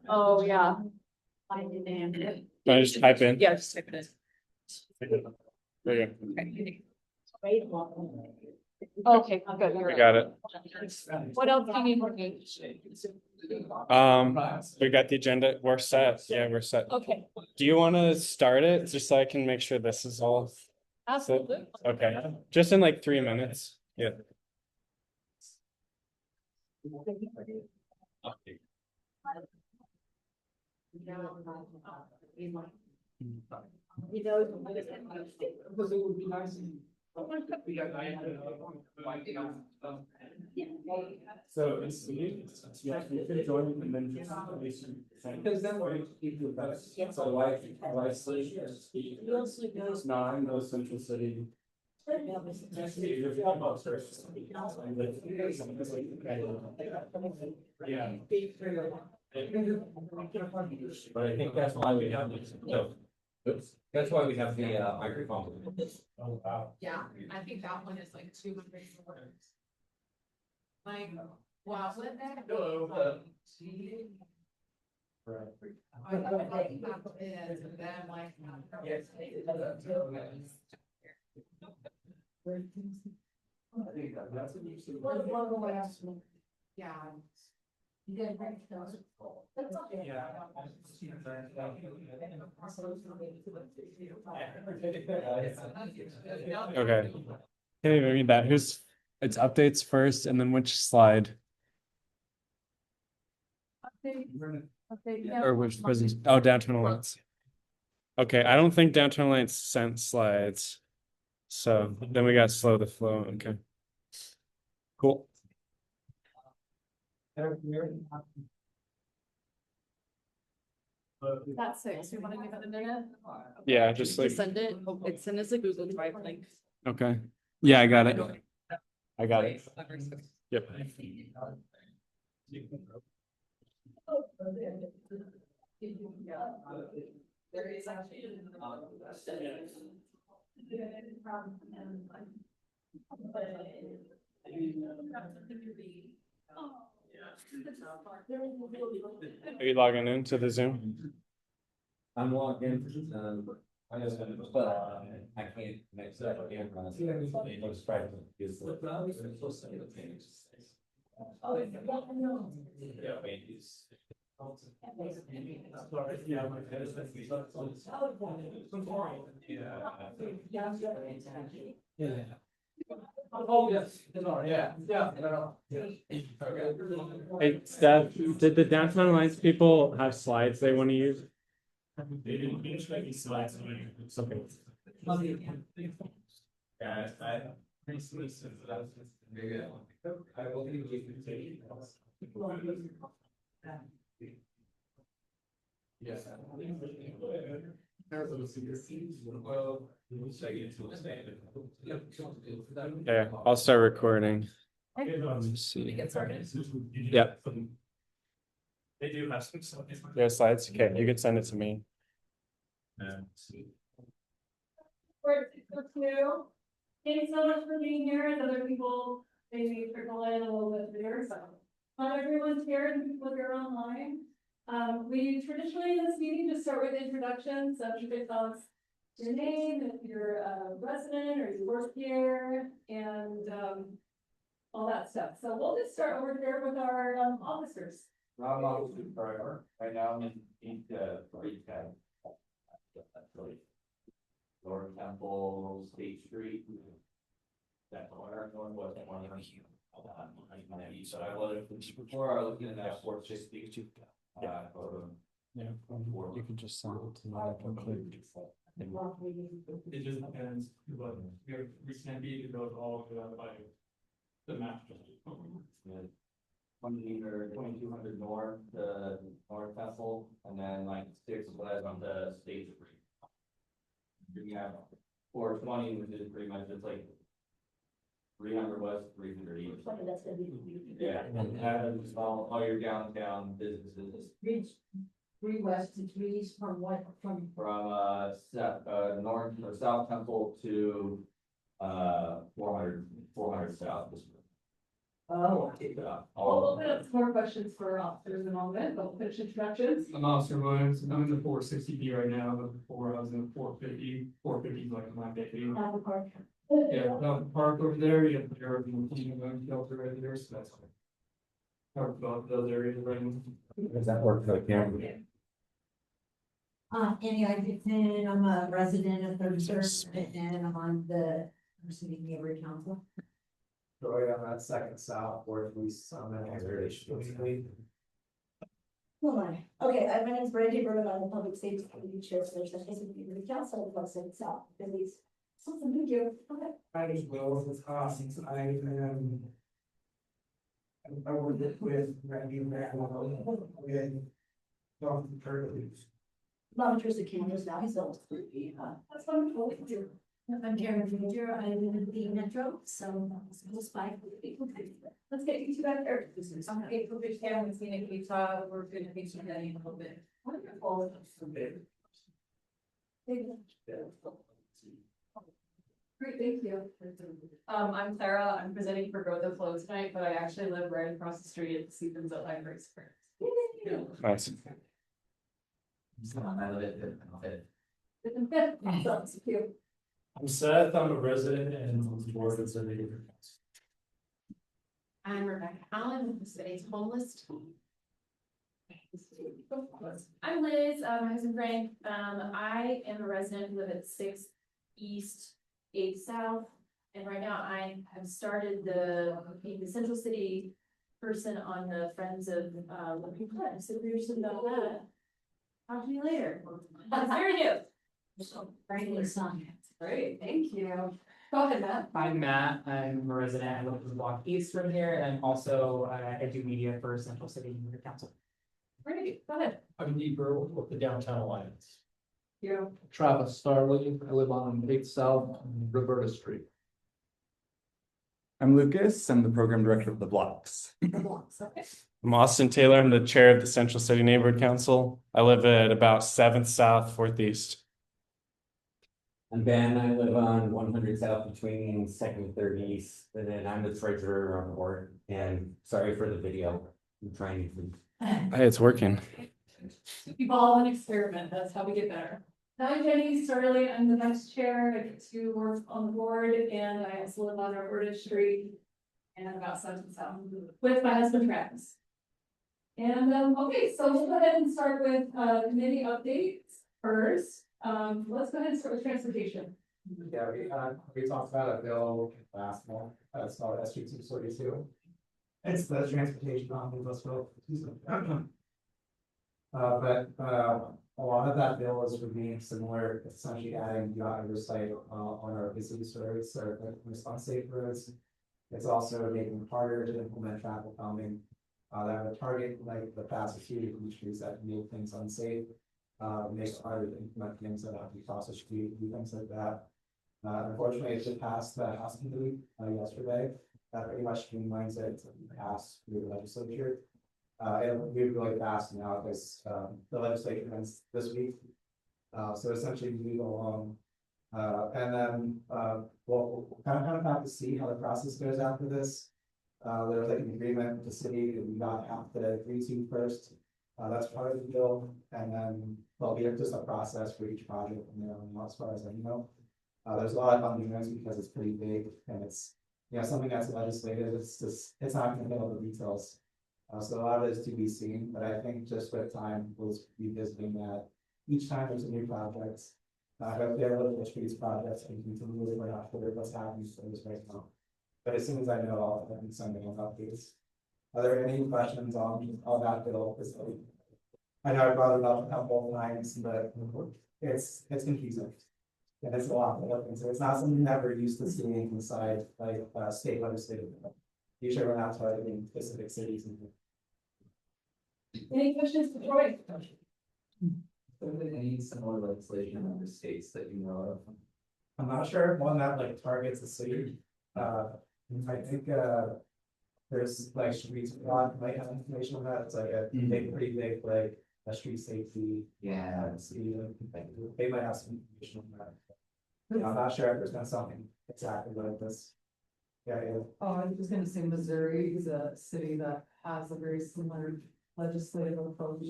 Oh, yeah. Can I just type in? Yeah, just type it There you in. Okay, good. go. I got it. What else do you need from me? We got the agenda. We're set. Yeah, we're set. Okay, Do you want to start it just so I can make sure this is all set? absolutely. Okay, just in like 3 minutes. Yeah. So it's yeah, you can join and then just because then we're keep the best. So why it's not in those central city. Yeah. But I think that's why we have this. That's why we have the microphone. Oh, wow. Yeah, I think that one is like 200 words. Like, wow, what that? Yeah. Okay. Can you read that? Who's it's updates first and then which slide? Or which present? Oh, downtown alliance. Okay, I don't think downtown alliance sent slides. So then we got slow the flow. Okay. Cool. That's 6. We want to give it a minute? Yeah, just like Send it. Oh, it's sent as a Google Drive link. okay. Yeah, I got it. I got it. Yep. There is actually Are you logging into the Zoom? I'm logged in, I just, but I can't mix it up again. Oh, yes, Hey, Steph, did the downtown alliance people have slides they want to use? They didn't finish making slides. Okay. Yeah, pretty sweet. Very good. I will leave you. Yes. Yeah, I'll start recording. Let's see. get started. Yep. They do have some slides. Yeah, slides. Okay, you can send it to me. Thanks so much for being here, and other people maybe trickle in a little bit later. So, not everyone's here, and people are online. We traditionally in this meeting just start with introductions. So you could tell us your name, if you're a resident or you work here, and all that stuff. So we'll just start over here with our officers. I'm officer forever. Right now I'm in Breakhead. Lower Temple, State Street. That corner, northwest corner. So I was before I was looking at that 460. Yeah, you can just send it to me. I can click. It just depends, but we can be those all by the map. 2200 north, North Temple, and then like 6 west on the State Street. You have 420, which is pretty much just like 300 west, 300 east. Yeah, and have all your downtown businesses. 3 west to 3 east from what, from North or South Temple to 400 south. Oh. We'll open up some more questions for officers in a moment, but we'll finish introductions. I'm Officer Williams, I'm in the 460B right now, but before I was in the 450. 450 is like my baby. Apple Park. Yeah, the park over there, you have the European team shelter right there, so that's. Talked about those areas right now. Does that work for the camera? Annie Isaacson, I'm a resident of 33rd and I'm on the Scenic Neighborhood Council. Joy on that second south, where we summon. Hold on. Okay, my name is Brandy Burman, I'm the Public Safety Committee Chairperson, I think we the council of Los Angeles South, at least. Something, thank you. Okay. I as well as I worked with Randy and with Dr. Curtis. Mom interested cameras now, he's almost 3 That's wonderful. Thank you. I'm Karen Major, I live in the metro, so it's close by. Let's get you two back there. Okay, for Big Town and Scenic Utah, we're gonna be chatting a little bit. Wonderful. Great, thank you. I'm Clara, I'm presenting for Growth of Flow tonight, but I actually live right across the street at the Stevens at Library Square. Nice. I live it, Awesome, thank you. I'm Seth, I'm a resident and on the board of the neighborhood. I'm Rebecca Allen with the city's homeless. I'm Liz, my husband Frank, I am a resident who live at 6 East, 8 South. And right now I have started being the Central City person on the Friends of, Looking Planet, so we're just about that. Talk to you later. It's very new. Frankly, son. Great, thank you. Go ahead, Matt. I'm Matt, I'm a resident, I live in the block east from here, and I'm also, I do media for Central City Neighborhood Council. Great, go ahead. I'm Deeper with the Downtown Alliance. You. Travis Starling, I live on 8th South, Roberta Street. I'm Lucas, I'm the program director of the Blocks. Okay. I'm Austin Taylor. I'm the chair of the Central City Neighborhood Council. I live at about 7th South, 4th East. I'm Ben, I live on 100 South between 2nd and 3rd East, and then I'm the treasurer on the board, and sorry for the video. I'm trying to. Hey, it's working. Evolve and experiment, that's how we get better. I'm Jenny Sterling, I'm the vice chair, I get to work on the board, and I also live on Roberta Street. And about 7th South with my husband Travis. And, okay, so we'll go ahead and start with, committee updates first. Let's go ahead and start with transportation. Yeah, we talked about a bill last month, it's called SG 242. It's the transportation omnibus bill. But a lot of that bill is remain similar, essentially adding the oversight on our busy roads or response safe roads. It's also making it harder to implement traffic calming. That would target like the fast food industries that make things unsafe. Make it harder to implement things that have to cross the street, do things like that. Unfortunately, it just passed the House Committee yesterday. That pretty much streamlines it to pass through the legislature. It'll be really fast now because the legislature ends this week. So essentially we go along. And then we'll kind of have to see how the process goes after this. There was like an agreement with the city that we got half to agree to first. That's part of the bill, and then there'll be just a process for each project from there on, as far as I know. There's a lot of unknowns because it's pretty big and it's something that's legislative. It's not going to know the details. So a lot of it is to be seen, but I think just with time we'll be visiting that each time there's a new project. But there are little streets projects and continue, we're not sure what's happening to those right now. But as soon as I know, I can send them updates. Are there any questions on that bill? I know I brought it up a couple of times, but it's confusing. And it's a lot to look into. It's not something that we're used to seeing inside like state legislative. Usually we're not targeting specific cities. Any questions for Troy? Any similar legislation in other states that you know of? I'm not sure one that like targets the city. I think there's like streets broad might have information on that. It's like a pretty big like a street safety. Yeah. They might have some information on that. I'm not sure if there's been something exactly like this. Yeah, yeah. Oh, I was just gonna say Missouri is a city that has a very similar legislative approach.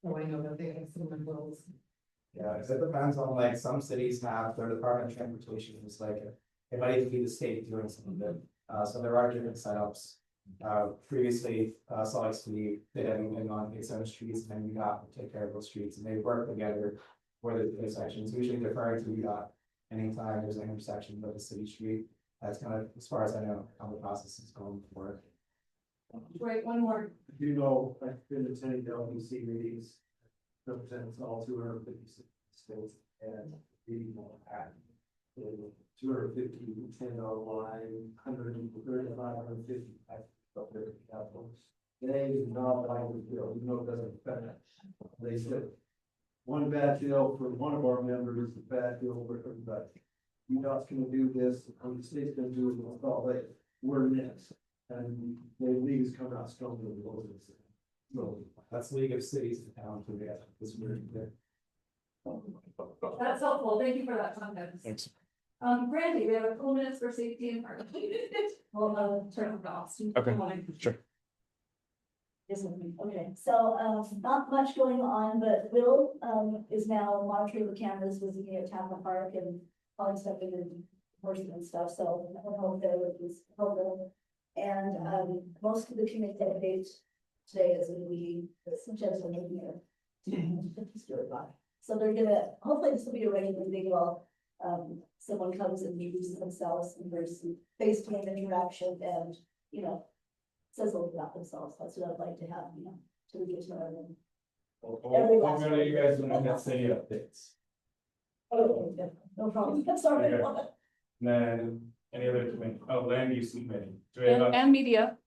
So I know that they have similar bills. Yeah, it depends on like some cities have their Department of Transportation is like, it might even be the state doing some of it. So there are different setups. Previously, Salt Lake City did everything on its own streets and then UDOT would take care of those streets and they work together for the intersections, usually deferring to UDOT anytime there's an intersection with a city street. That's kind of, as far as I know, how the process is going forward. Right, one more. You know, I've been attending the LBC meetings, represents all 256 states and 81 at 250, 10 online, 135, 150. They not like the bill, you know, it doesn't affect us. They said one bad deal for one of our members is a bad deal for everybody. You not gonna do this, and the state's gonna do it, we'll call it, we're next. And the league is coming out stronger than the others. So That's League of Cities and Towns together. This we're there. That's helpful. Thank you for that context. Thanks. Brandy, we have a couple minutes for safety and parking. Well, turn it off. Okay, sure. Okay, so, not much going on, but Will, is now monitoring the cameras, visiting at Tampa Park and all inspecting the horses and stuff, so I don't know if there was helpful. And, most of the community updates today is gonna be the gentleman here. So they're gonna, hopefully this will be a regular thing while, someone comes and introduces themselves and there's some face-to-face interaction and, you know, says a little about themselves. That's what I'd like to have, you know, till we get to know them. What are you guys when I get city updates? Okay, yeah, no problem. That's all right. Okay. Then any other committee? Oh, land use committee. Do we have And media.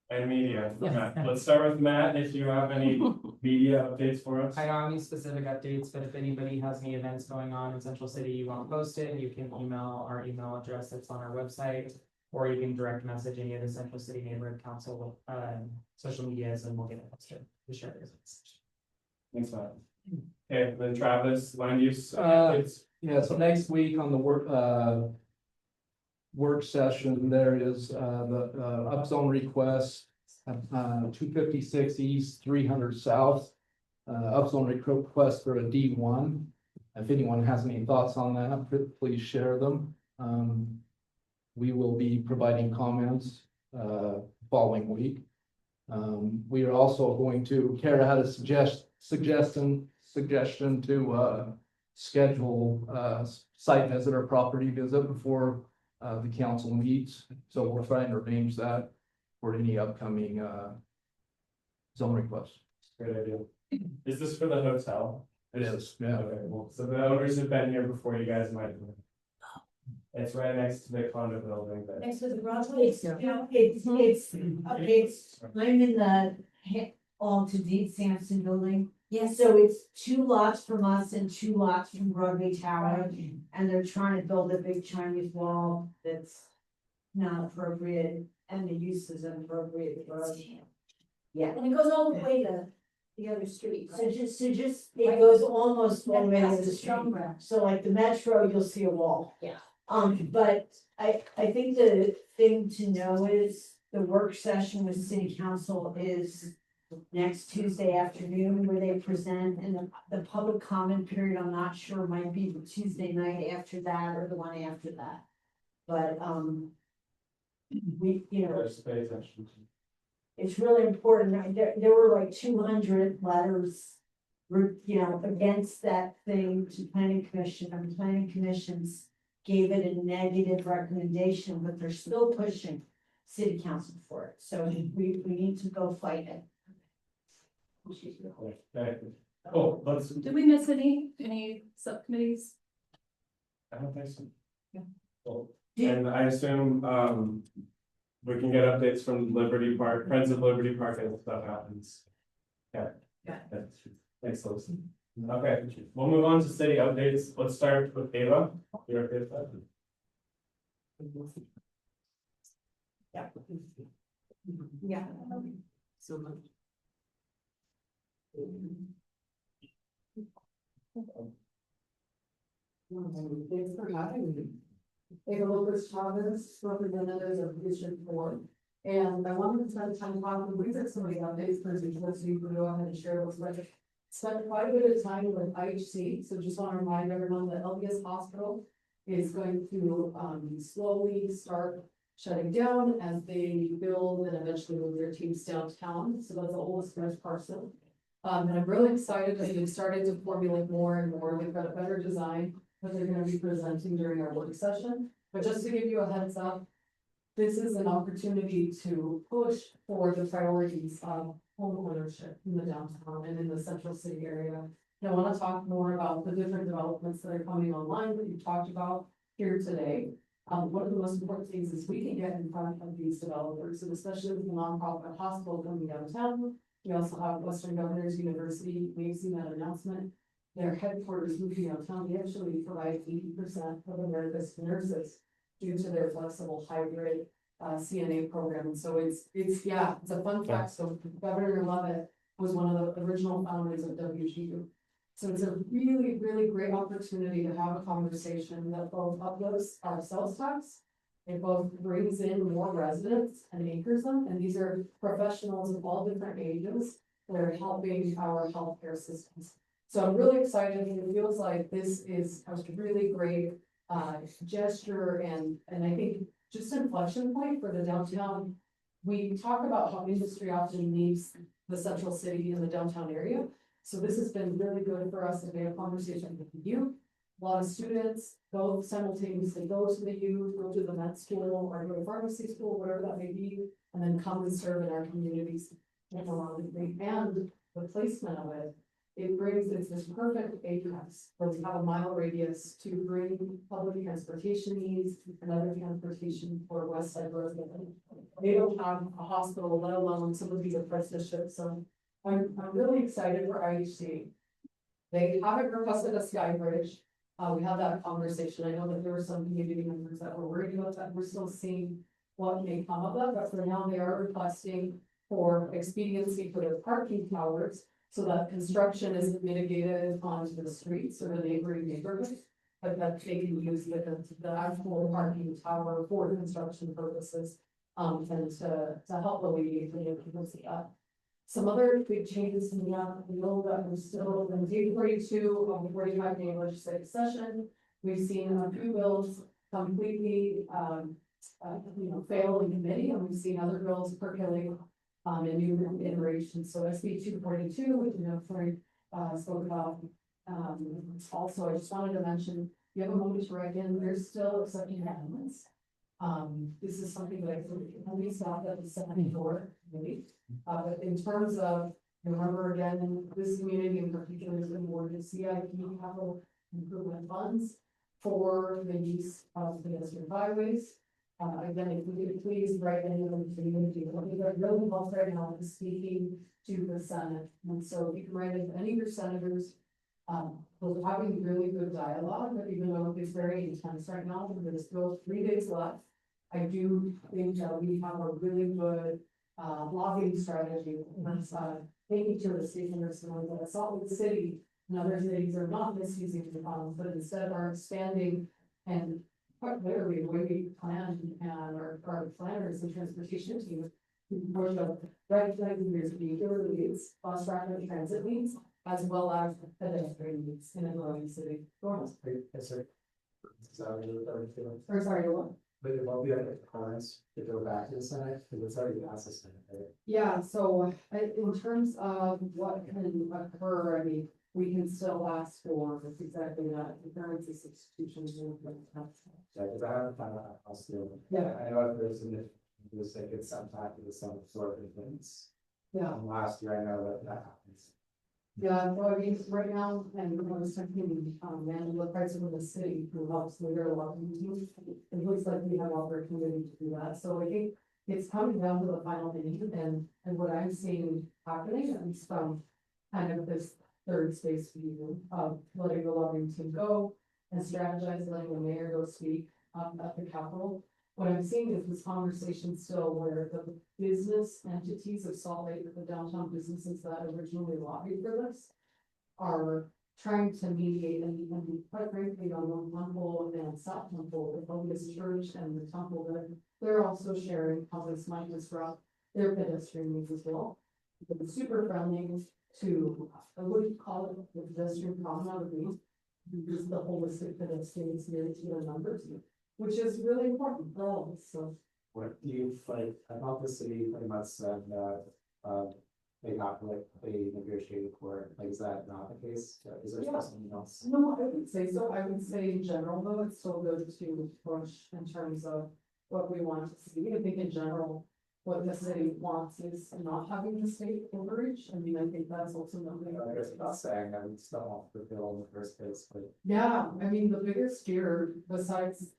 and media? Yes. Okay, let's start with Matt. If you have any media updates for us. I don't have any specific updates, but if anybody has any events going on in Central City you want posted, you can email our email address that's on our website. Or you can direct message any of the Central City Neighborhood Council, social medias and we'll get it posted. We share it. Thanks, Matt. Okay, then Travis, land use. Yeah, so next week on the work session, there is, the, upzone request, 256 east, 300 south. Upzone request for a D1. If anyone has any thoughts on that, please share them. We will be providing comments, following week. We are also going to, Kara had a suggestion to, schedule, site visit or property visit before, the council meets. So we're trying to arrange that for any upcoming, zone requests. Great idea. Is this for the hotel? It is, yeah. Okay, well, so the owners have been here before, you guys might. It's right next to the condo building there. Next to the garage, it's, I'm in the all to deed Sampson building. Yes, So it's 2 lots from us and 2 lots from Broadway Tower, and they're trying to build a big Chinese wall that's not appropriate, and the use is inappropriate for us. Yeah, and it goes all the way to the other street, so right? just, it goes almost all the way to Past the the street. strong ground. So like the metro, you'll see a wall. Yeah. But I think the thing to know is the work session with city council is next Tuesday afternoon where they present, and the public comment period, I'm not sure, might be the Tuesday night after that or the one after that. But, we, you know, Just pay attention. it's really important. There were like 200 letters, you know, against that thing to planning commission, and planning commissions gave it a negative recommendation, but they're still pushing city council for it. So we need to go fight it. Okay. Oh, let's. Did we miss any subcommittees? I don't think so. Yeah. Cool. And I assume, we can get updates from Liberty Park, Friends of Liberty Park as stuff happens. Yeah. Yeah. Thanks, Lucy. Okay, we'll move on to city updates. Let's start with Ava. You're okay with that? Yeah. Yeah. So much. Thanks for having me. Ava Lopez Chavez, representatives of District 4. And I wanted to spend time talking, we took some of the updates for you, so you can go ahead and share those with us. Spent quite a bit of time with IHC, so just want to remind everyone that LDS Hospital is going to slowly start shutting down as they build and eventually move their teams downtown. So that's the oldest first parcel. And I'm really excited that they've started to formulate more and more. They've got a better design that they're going to be presenting during our work session. But just to give you a heads up, this is an opportunity to push for the priorities of home ownership in the downtown and in the central city area. And I want to talk more about the different developments that are coming online that you talked about here today. One of the most important things is we can get in front of these developers, and especially with the nonprofit hospital coming downtown. We also have Western Governors University, we've seen that announcement. Their headquarters moving downtown, they actually provide 80% of America's nurses due to their flexible hybrid CNA program. And so it's a fun fact. So Governor Lovett was one of the original founders of WGU. So it's a really, really great opportunity to have a conversation that both uplifts our sales tax. It both brings in more residents and anchors them. And these are professionals of all different ages that are helping our healthcare systems. So I'm really excited. It feels like this is a really great gesture and I think just an inflection point for the downtown. We talk about how industry often needs the central city in the downtown area. So this has been really good for us to have a conversation with the youth. A lot of students go simultaneously go to the youth, go to the med school or go to pharmacy school, whatever that may be, and then come and serve in our communities. And the placement of it, it's this perfect apex where we have a mile radius to bring public transportation needs and other transportation for West Side residents. They don't have a hospital, let alone some of these apprenticeships. So I'm really excited for IHC. They haven't requested a sky bridge. We had that conversation. I know that there were some community members that were worried about that. We're still seeing what may come of that, but for now they are requesting for expediency for their parking towers so that construction isn't mitigated onto the streets or the neighboring neighborhoods, but that they can use the actual parking tower for construction purposes and to help alleviate the neighborhoods of that. Some other big changes in the bill that was still in D 42 of the 45-day legislative session. We've seen a few bills completely, fail in committee, and we've seen other bills percolate in new iterations. So SB 242, which Frank spoke about. Also, I just wanted to mention, you have a moment to write in. There's still accepting amendments. This is something that I think only stopped at the Senate door, maybe. But in terms of, remember again, this community in particular has been awarded CIP capital improvement funds for the use of pedestrian byways. Again, if we could please write any of the community, they're really involved right now in speaking to the Senate. And so if you can write in any of your senators, we're having really good dialogue, but even though it's very intense right now, there's still 3 days left. I do think that we have a really good lobbying strategy. Thank you to the state university that Salt Lake City and other cities are not misusing the funds, but instead are expanding and quite literally the way we plan and our planners and transportation team work of recognizing there's vehicular needs, bus rapid transit needs, as well as pedestrian needs in a growing city. Yes, sir. Or sorry, what? But it won't be like a chorus to go back to the Senate, because it's already past the Senate, right? Yeah, so in terms of what can occur, I mean, we can still ask for exactly that, the currency substitutions. Yeah, because I haven't found out how still. Yeah. I know if there's like it's sometime to the Senate sort of things. Yeah. Last year, I know that happens. Yeah, so I mean, right now, and I was talking, Angela Price of the city, who helps leader a lot of meetings. It looks like we have opportunity to do that, so I think it's coming down to the final meeting, and what I'm seeing happening, at least from kind of this third space view of letting the lobbying team go and strategize, letting the mayor go speak at the Capitol. What I'm seeing is this conversation still where the business entities of Salt Lake, the downtown businesses that originally lobbied for this, are trying to mediate and quite frankly, on the temple and South Temple, the Focus Church and the temple, they're also sharing how this might disrupt their pedestrian needs as well. It's super friendly to, what do you call it, the pedestrian promenade route, just the holistic pedestrian experience to their members, which is really important for all of us, so. What do you like, I thought the city pretty much said that, they got like, they negotiated for it, like, is that not the case? Is there Yeah. something else? No, I would say so. I would say in general, though, it's still good to push in terms of what we want to see. I think in general, what the city wants is not having the state overreach. I mean, I think that's ultimately. I was about saying that we still want the bill in the first place, but. Yeah, I mean, the biggest fear besides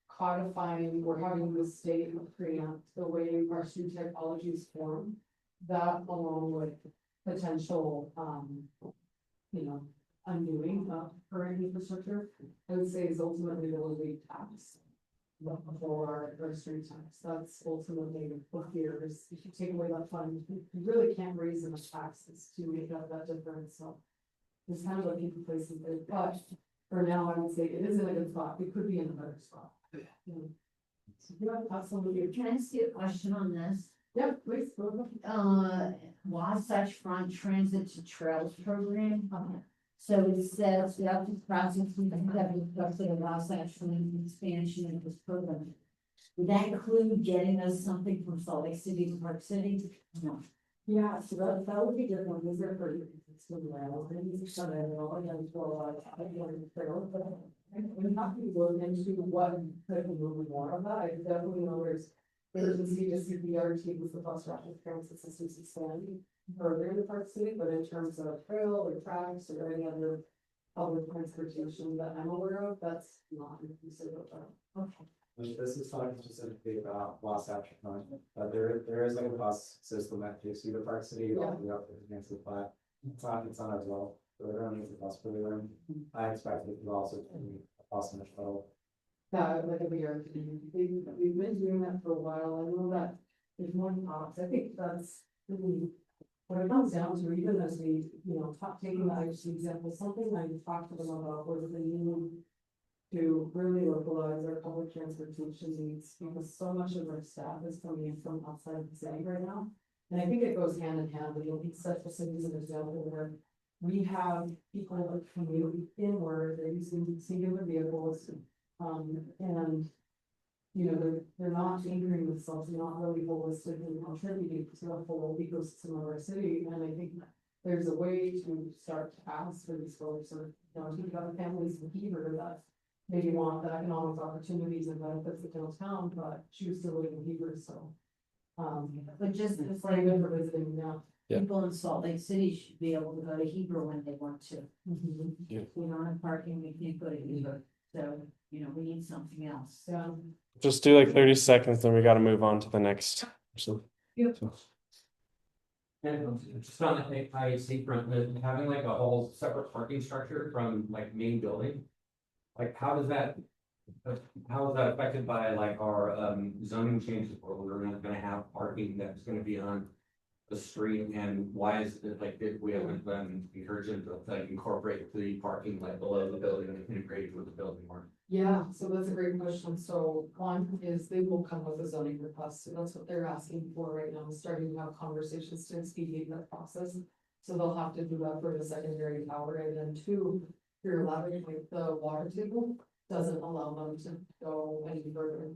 codifying or having the state preempt the way our street technologies form, that along with potential, undoing of current infrastructure, I would say is ultimately the lead tax. For our street tax, that's ultimately what here is, if you take away that fund, you really can't raise enough taxes to make up that difference, so. It's kind of looking for places there, but for now, I would say it is in a good spot, it could be in a better spot. Yeah, absolutely. Can I ask you a question on this? Yeah, please, go ahead. Wasatch Front Transit to Trails Program. So it says the object process we have requested a Wasatch Front expansion of this program. Would that include getting us something from Salt Lake City to Park City? No. Yeah, so that would be different, these are pretty. We have to look into what could be moving more of that, I definitely know there's urgency to see the RT with the bus rapid transit systems expand further in the Park City, but in terms of trail or tracks or any other public transportation that I'm aware of, that's not inclusive of that. Okay. This is talking specifically about Wasatch Front, but there is like a bus system that takes you to Park City, all the way up to the flat. It's on as well, so they don't need the bus for the room. I expect it to also be a bus and a shuttle. Yeah, like every year, we've been doing that for a while, I know that there's more talks, I think that's really. What it comes down to, even as we, taking the IHC example, something I talked to them about was the need to really localize our public transportation needs, because so much of our staff is coming in from outside of the city right now. And I think it goes hand in hand, and you'll be such a city as an example where we have people that commute inward, they're using singular vehicles, and they're not anchoring themselves, they're not really holistically contributing to the whole ecosystem of our city, and I think there's a way to start to ask for these folks, or, think about families in Heber that maybe want the economic opportunities and benefits of downtown, but choose to live in Heber, so. But just the It's very good for visiting, yeah. Yeah. people in Salt Lake City should be able to go to Hebrew when they want to. Yeah. If we don't have parking, we can't go to Hebrew, so, we need something else. Yeah. Just do like 30 seconds, then we gotta move on to the next. So, And just on the IHC front, having like a whole separate parking structure from like main building. Like, how is that affected by like our zoning changes where we're not gonna have parking that's gonna be on the street, and why is it like, did we haven't been encouraging to like incorporate the parking like below the building and integrate with the building more? Yeah, so that's a great question. So one is they will come with a zoning request. So that's what they're asking for right now, starting to have conversations to expedite that process. So they'll have to do that for the secondary tower. And then two, you're allowed to make the water table doesn't allow them to go any further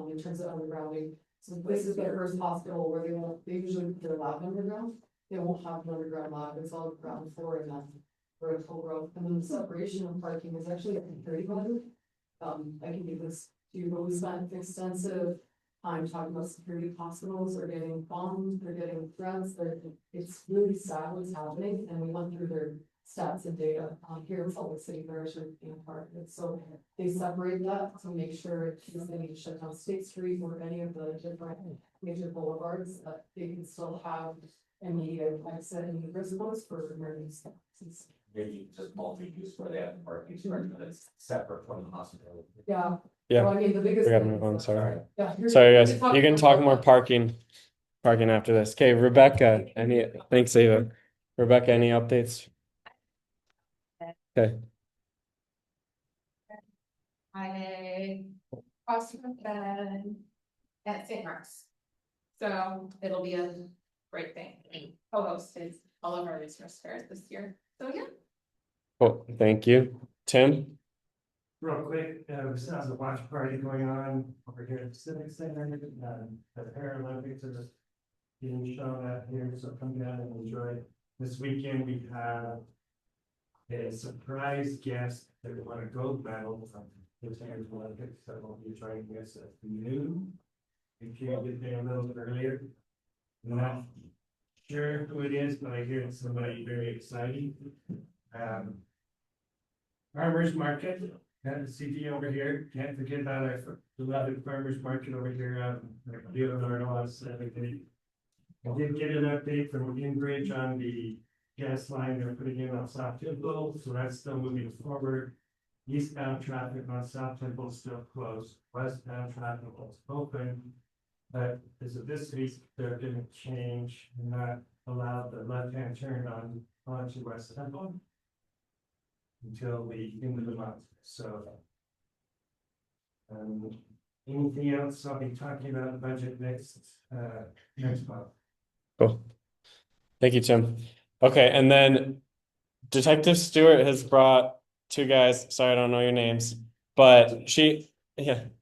in terms of undergrounding. So this is their first hospital where they usually put their lab underground. They won't have an underground lab. It's all ground floor and then vertical growth. And then the separation of parking is actually very good. I can give this to you, but we spent extensive time talking about security hospitals are getting bombed, they're getting threats, it's really sad what's happening, and we went through their stats and data here in Salt Lake City, they're actually being part of it, so they separate that to make sure if they need to shut down State Street or any of the different major boulevards, that they can still have immediate exit and response for emergencies. Maybe just multi-use where they have parking structure that's separate from the hospital. Yeah. Yeah. So, I mean, the biggest. we gotta thing move is on, that- sorry. Yeah. Sorry, guys. You can talk more parking after this. Okay, Rebecca, thanks, Ava. Rebecca, any updates? Okay, I crossed my bed at St. Mark's. So it'll be a great thing. Co-hosted all of our resource fairs this year. So yeah. cool, thank you. Tim? Real quick, there's a watch party going on over here at the Civic Center. The Paralympics are being shown out here, so come down and enjoy. This weekend, we have a surprise guest that won a gold medal from the Paralympics Olympics that will be joining us at noon. If you get there a little bit earlier. I'm not sure who it is, but I hear it's somebody very exciting. Farmers Market. Got the CD over here, can't forget about our beloved farmers market over here, Leonard Ross, everything. I did get an update from Inbridge on the gas line they're putting in on South Temple, so that's still moving forward. Eastbound traffic on South Temple is still closed, westbound traffic is open. But as of this week, they're gonna change and not allow the left-hand turn onto West Temple until the end of the month, so. Anything else? I'll be talking about the budget next month. Cool. Thank you, Tim. Okay, and then Detective Stewart has brought two guys, sorry, I don't know your names, but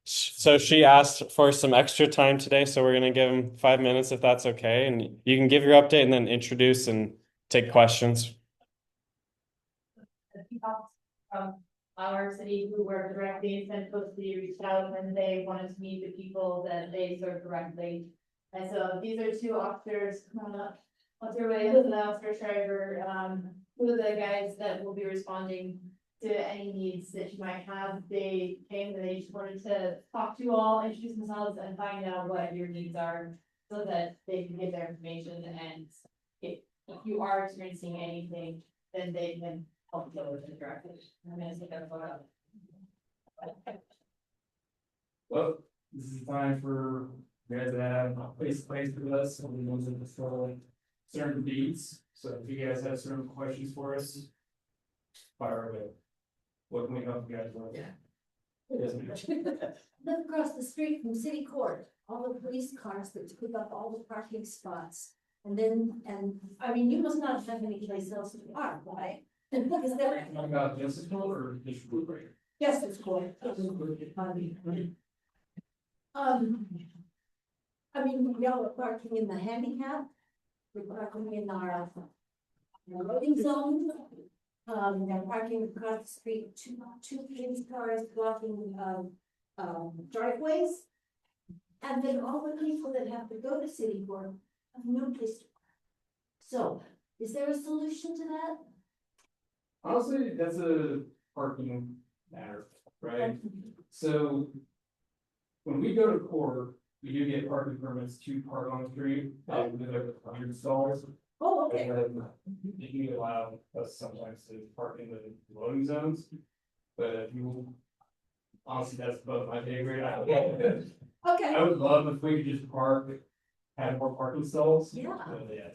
so she asked for some extra time today, so we're gonna give them 5 minutes if that's okay, and you can give your update and then introduce and take questions. People from our city who work directly in Central City reached out and they wanted to meet the people that they serve directly. And so these are two officers, what's your way, the officer driver, who are the guys that will be responding to any needs that you might have. They came and they just wanted to talk to you all, introduce themselves and find out what your needs are so that they can get their information, and if you are experiencing anything, then they can help deal with it directly. I'm gonna take a photo. Well, this is time for you guys to have place with us, and we want to fulfill certain needs. So if you guys have certain questions for us, fire away. What can we help you guys with? Live across the street from city court, all the police cars that took up all the parking spots. And I mean, you must not have any place else to park, right? Because they're. About justice court or district court? Yes, it's court. I mean, y'all are parking in the handicap. We're parking in our loading zone. They're parking across the street, two police cars blocking, driveways. And then all the people that have to go to city court have no place to park. So, is there a solution to that? Honestly, that's a parking matter, right? So when we go to court, we do get parking permits to park on the street, with like 100 stalls. Oh, okay. And then they do allow us sometimes to park in the loading zones, but if you, honestly, that's above my pay grade. Okay. I would love if we could just have more parking stalls. Yeah. Yeah.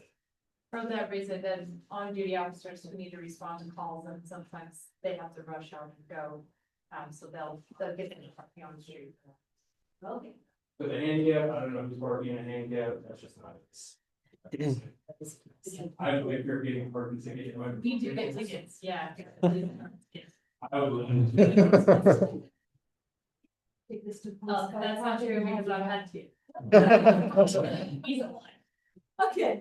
For that reason, then on-duty officers who need to respond to calls, and sometimes they have to rush out and go. So they'll get in parking on the street. Okay. But the handicap, I don't know if it's parking in a handicap, that's just not. I believe you're getting parking ticket. You do get tickets, yeah. I would love. That's not true because I've had to. He's a liar. Okay.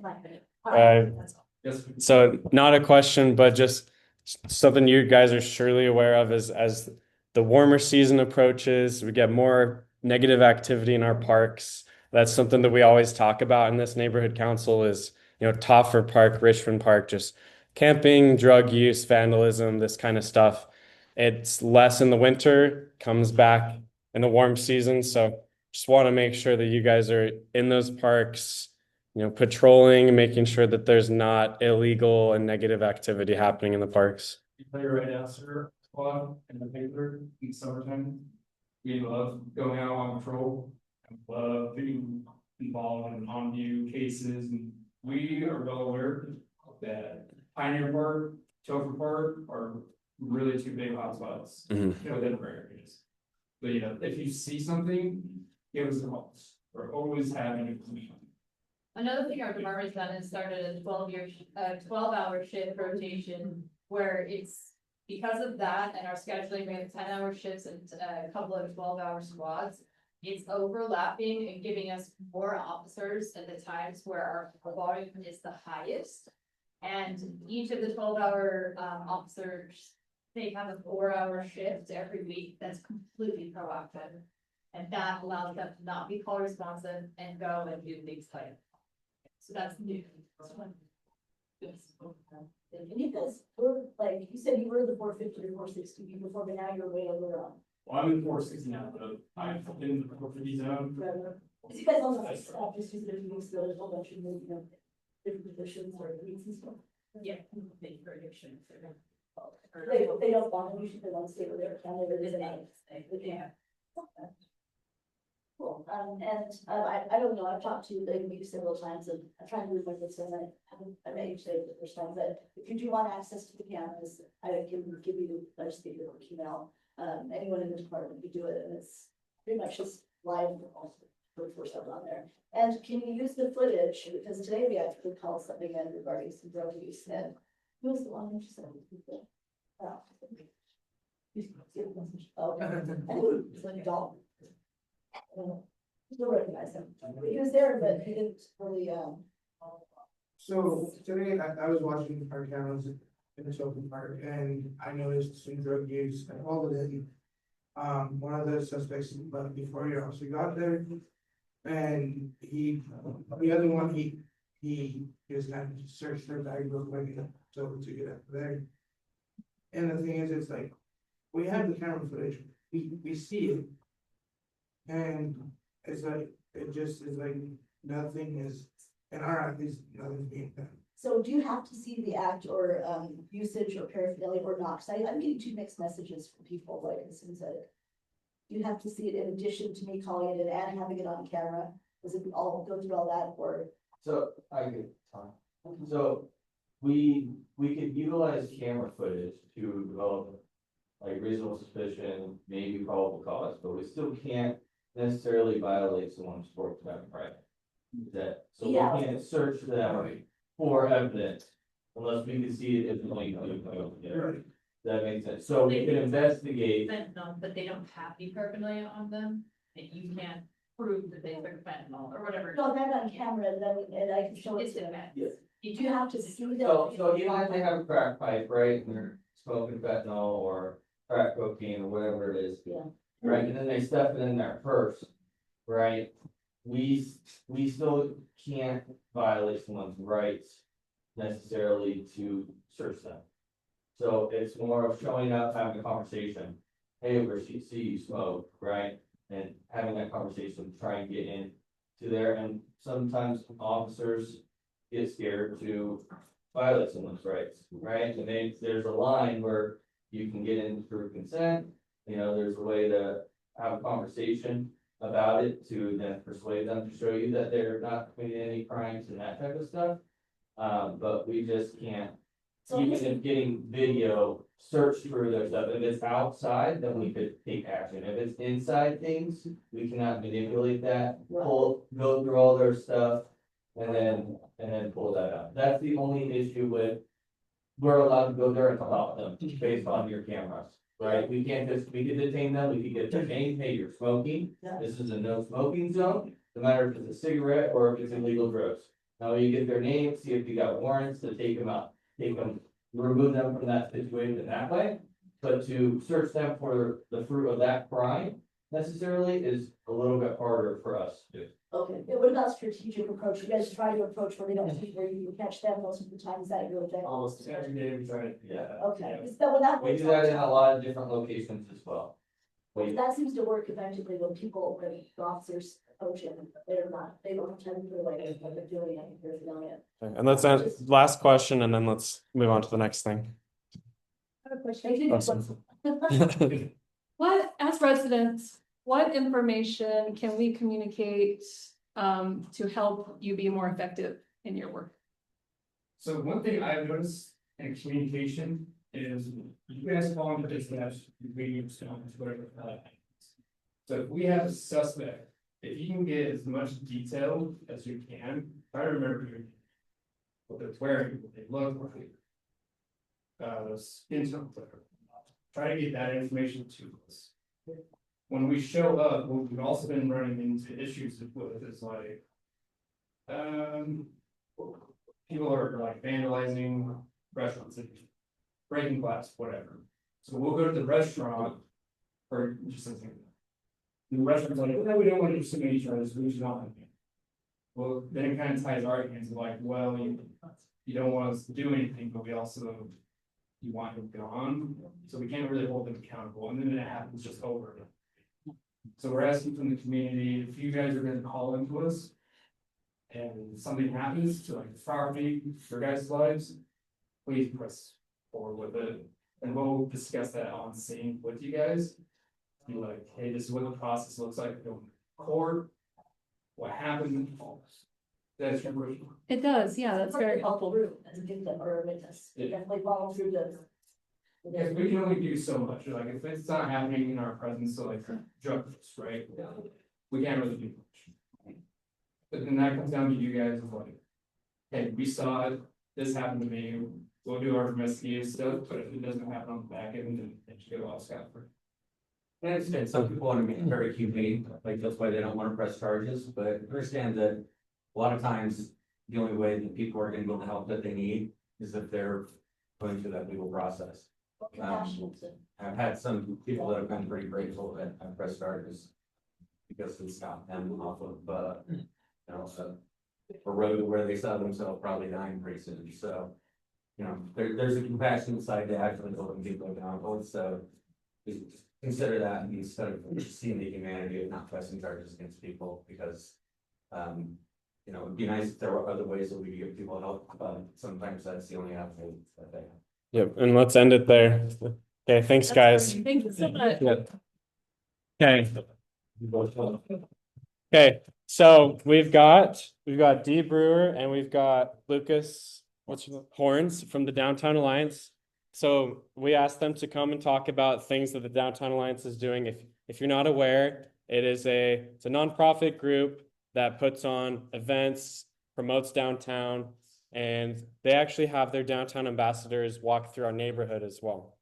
So not a question, but just something you guys are surely aware of is as the warmer season approaches, we get more negative activity in our parks. That's something that we always talk about in this neighborhood council is, Toffer Park, Richmond Park, just camping, drug use, vandalism, this kind of stuff. It's less in the winter, comes back in the warm season. So just want to make sure that you guys are in those parks, patrolling, making sure that there's not illegal and negative activity happening in the parks. You play right now, sir, squad in the paper in summertime. We love going out on patrol. Love being involved in on-view cases, and we are well aware that Pioneer Park, Topher Park are really two big hotspots Mhm. within our areas. But you know, if you see something, give us a call. We're always having a clean. Another thing our department's done is started a 12-hour shift rotation, where it's because of that and our scheduling, we have 10-hour shifts and a couple of 12-hour squads. It's overlapping and giving us more officers at the times where our volume is the highest. And each of the 12-hour officers, they have a 4-hour shift every week that's completely proactive. And that allows them to not be call responsive and go and do things like. So that's new. And you guys were, like, you said you were the 450 or 460 before, but now you're way over on. Well, I'm in 460 now, but I've been in the 450 zone. Because you guys also have staff, just use it as you there's a whole bunch of, you know, different positions or needs and stuff. Yeah, big predictions. They don't want to, usually they want to stay with their family, but Yeah. Cool, I don't know, I've talked to you several times, and I'm trying to remember this, and I may say it the first time, but if you do want access to the cameras, I can give you, I just give you a email. Anyone in the department can do it, and it's pretty much just live for stuff on there. And can you use the footage, because today we actually called something in regarding some drug use, and who was the one that you said? Oh. Oh, okay. It's like a dog. Still recognize him. He was there, but he didn't really, So today I was watching our cameras in this open park and I noticed some drug use. I called it in. One of the suspects left before your officer got there. And the other one, he just kind of searched their bag real quick and told to get out of there. And the thing is, it's like, we have the camera footage, we see it. And it's like, it just is like, nothing is, in our eyes, nothing's being done. so do you have to see the act or, usage or paraphernalia or not? Cause I'm getting two mixed messages from people, like, as soon as you have to see it in addition to me calling it in and having it on camera, does it all go through all that, or? So I could talk. So we could utilize camera footage to develop like reasonable suspicion, maybe probable cause, but we still can't necessarily violate someone's Fourth Amendment right. That, so we Yeah. can't search them for evidence unless we can see it if we Right. that makes sense. So we can investigate. Fentanyl, but they don't have the paraphernalia on them, and you can't prove that they took fentanyl or whatever. No, that on camera, and I can show it It's to in them. that. Yes. You Do you have to see them? So even if they have a crack pipe, right, and they're smoking fentanyl or crack cocaine or whatever it is. Yeah. Right, and then they stuff it in their purse, right? We still can't violate someone's rights necessarily to search them. So it's more of showing up, having a conversation. Hey, we see you smoke, right? And having that conversation, try and get in to there, and sometimes officers get scared to violate someone's rights, right? And there's a line where you can get in through consent, you know, there's a way to have a conversation about it to then persuade them to show you that they're not committing any crimes and that type of stuff. But we just can't, So even if getting video, search through their stuff. If it's outside, then we could take action. If it's inside things, we cannot manipulate that, go through all their stuff. And then pull that out. That's the only issue with, we're allowed to go there and allow them based on your cameras, right? We can't just, we can detain them, we can get their name, hey, you're smoking. Yeah. This is a no smoking zone, no matter if it's a cigarette or if it's illegal drugs. Now you get their name, see if you got warrants to take them out, remove them from that situation that way. But to search them for the fruit of that crime necessarily is a little bit harder for us to do. Okay, yeah, what about strategic approach? You guys try to approach where they don't see where you can catch them most of the times that you're objective. Almost every day we try to. Yeah. Okay, is that when that We works? do that in a lot of different locations as well. That seems to work effectively when the officers approach it, they don't have time to like, what they're doing, I think they're doing it. And let's end, last question, and then let's move on to the next thing. I have a question. Awesome. What, as residents, what information can we communicate to help you be more effective in your work? So one thing I've noticed in communication is you guys fall into business, you stones, whatever. So if we have a suspect, if you can get as much detail as you can, try to remember what they're wearing, what they look like. Skin tone, whatever. Try to get that information to us. When we show up, what we've also been running into issues with is like, people are like vandalizing restaurants and breaking glass, whatever. So we'll go to the restaurant or just something. The restaurant's like, no, we don't want to do so many charges, we should not. Well, then it kind of ties our hands like, well, you don't want us to do anything, but we also, you want him gone, so we can't really hold them accountable, and then it happens just over. So we're asking from the community, if you guys are gonna call into us. And something happens to like the property, your guys' lives, please press forward with it, and we'll discuss that on scene with you guys. Be like, hey, this is what the process looks like, going to court, what happened, that's your version. It does, yeah, that's very helpful. As a victim or a witness, definitely follow through the. Because we can only do so much, like if it's not happening in our presence, so like drug use, right? We can't really do much. But then that comes down to you guys of like, hey, we saw it, this happened to me, we'll do our investigative stuff, but if it doesn't happen on the back end, then it should go all scot-free. I understand some people want to be very humane, like that's why they don't want to press charges, but understand that a lot of times the only way that people are going to get the help that they need is if they're going through that legal process. I've had some people that have been pretty grateful that I pressed charges because it's got them off of, a road where they saw themselves probably dying pretty soon. So, there's a compassionate side to actually holding people accountable. So just consider that instead of just seeing the humanity of not pressing charges against people, because it'd be nice if there were other ways that we could give people help, but sometimes that's the only option that they have. Yep, and let's end it there. Okay, thanks, guys. Thank you so much. Yep. Okay. Okay, so we've got Dee Brewer and we've got Lucas, Horns from the Downtown Alliance. So we asked them to come and talk about things that the Downtown Alliance is doing. If you're not aware, it's a nonprofit group that puts on events, promotes downtown, and they actually have their downtown ambassadors walk through our neighborhood as well.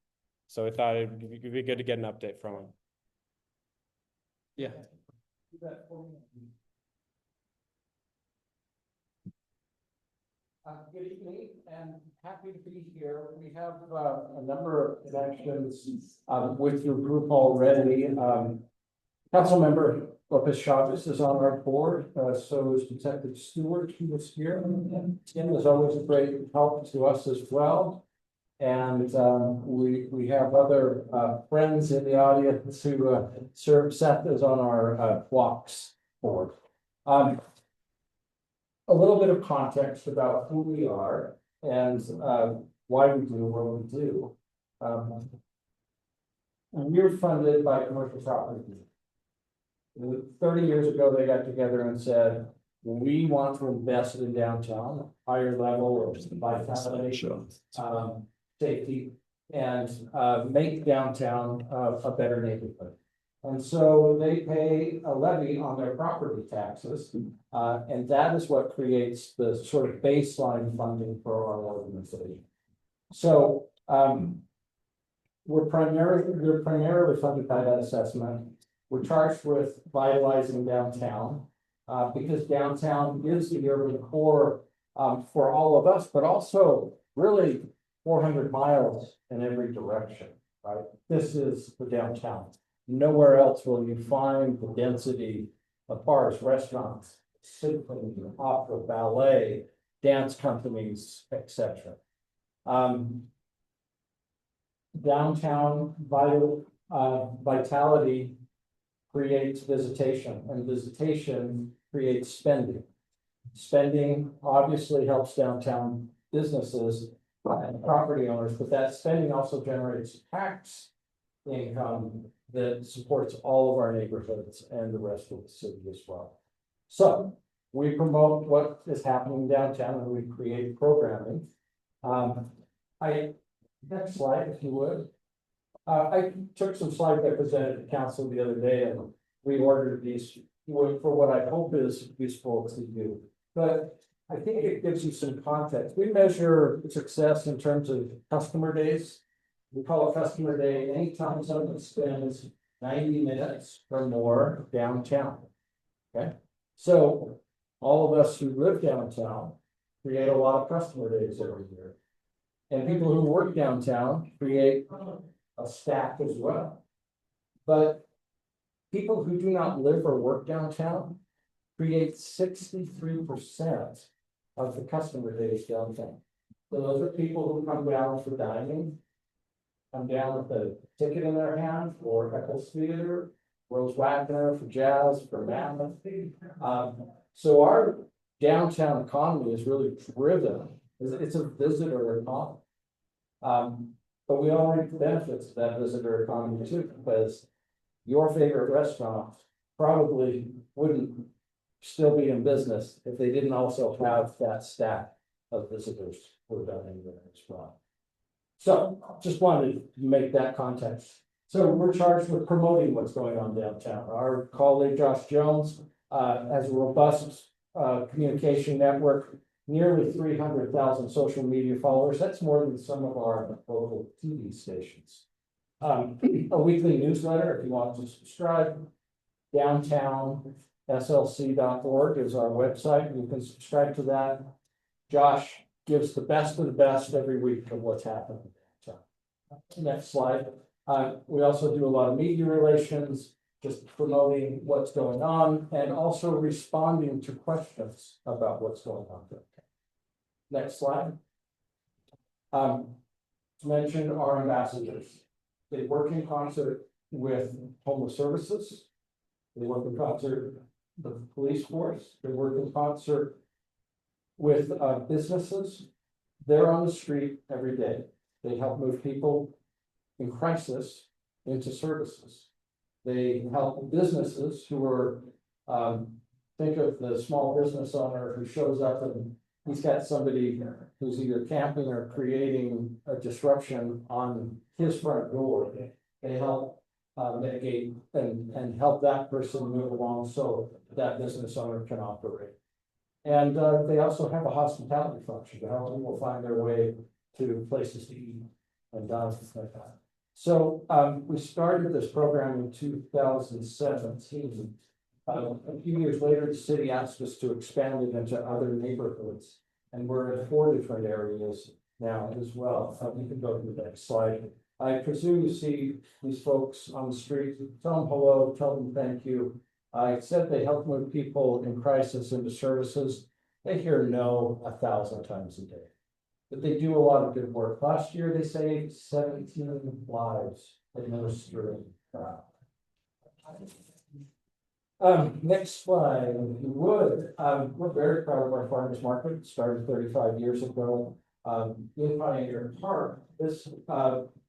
So we thought it'd be good to get an update from them. Yeah. Good evening and happy to be here. We have a number of connections with your group already. Councilmember Lopez Chavez is on our board, so is Detective Stewart, who was here. Tim is always a great help to us as well. And we have other friends in the audience who serve. Seth is on our blocks board. A little bit of context about who we are and why we do what we do. We're funded by commercial property. 30 years ago, they got together and said, we want to invest in downtown, higher level of vitality, safety, and make downtown a better neighborhood. And so they pay a levy on their property taxes, and that is what creates the sort of baseline funding for our organization. So we're primarily funded by that assessment. We're charged with vitalizing downtown because downtown is the urban core for all of us, but also really 400 miles in every direction, right? This is the downtown. Nowhere else will you find the density of bars, restaurants, symphony, opera, ballet, dance companies, etc. Downtown vitality creates visitation, and visitation creates spending. Spending obviously helps downtown businesses and property owners, but that spending also generates tax income that supports all of our neighborhoods and the rest of the city as well. So we promote what is happening downtown and we create programming. Next slide, if you would. I took some slides I presented to council the other day and reordered these for what I hope is useful to you. But I think it gives you some context. We measure success in terms of customer days. We call a customer day anytime someone spends 90 minutes or more downtown. Okay, so all of us who live downtown create a lot of customer days every year. And people who work downtown create a stack as well. But people who do not live or work downtown create 63% of the customer days downtown. So those are people who come down for dining, come down with a ticket in their hand for Eccles Theater, Rose Wagner, for jazz, for Mammoth. So our downtown economy is really driven, it's a visitor economy. But we all reap the benefits of that visitor economy too, because your favorite restaurant probably wouldn't still be in business if they didn't also have that stack of visitors who are dining there as well. So just wanted to make that context. So we're charged with promoting what's going on downtown. Our colleague Josh Jones has a robust communication network, nearly 300,000 social media followers. That's more than some of our local TV stations. A weekly newsletter, if you want to subscribe, downtownslc.org is our website. You can subscribe to that. Josh gives the best of the best every week of what's happening. Next slide. We also do a lot of media relations, just promoting what's going on and also responding to questions about what's going on. Next slide. To mention our ambassadors. They work in concert with homeless services. They work in concert with the police force. They work in concert with businesses. They're on the street every day. They help move people in crisis into services. They help businesses who are, think of the small business owner who shows up and he's got somebody who's either camping or creating a disruption on his front door. They help mitigate and help that person move along so that business owner can operate. And they also have a hospitality function to help people find their way to places to eat and things like that. So we started this program in 2017. A few years later, the city asked us to expand it into other neighborhoods, and we're in 4 different areas now as well. We can go to the next slide. I presume you see these folks on the street. Tell them hello, tell them thank you. I said they help move people in crisis into services. They hear no 1,000 times a day, but they do a lot of good work. Last year, they saved 17 lives administering. Next slide, if you would. We're very proud of our farmers market. It started 35 years ago in Pioneer Park.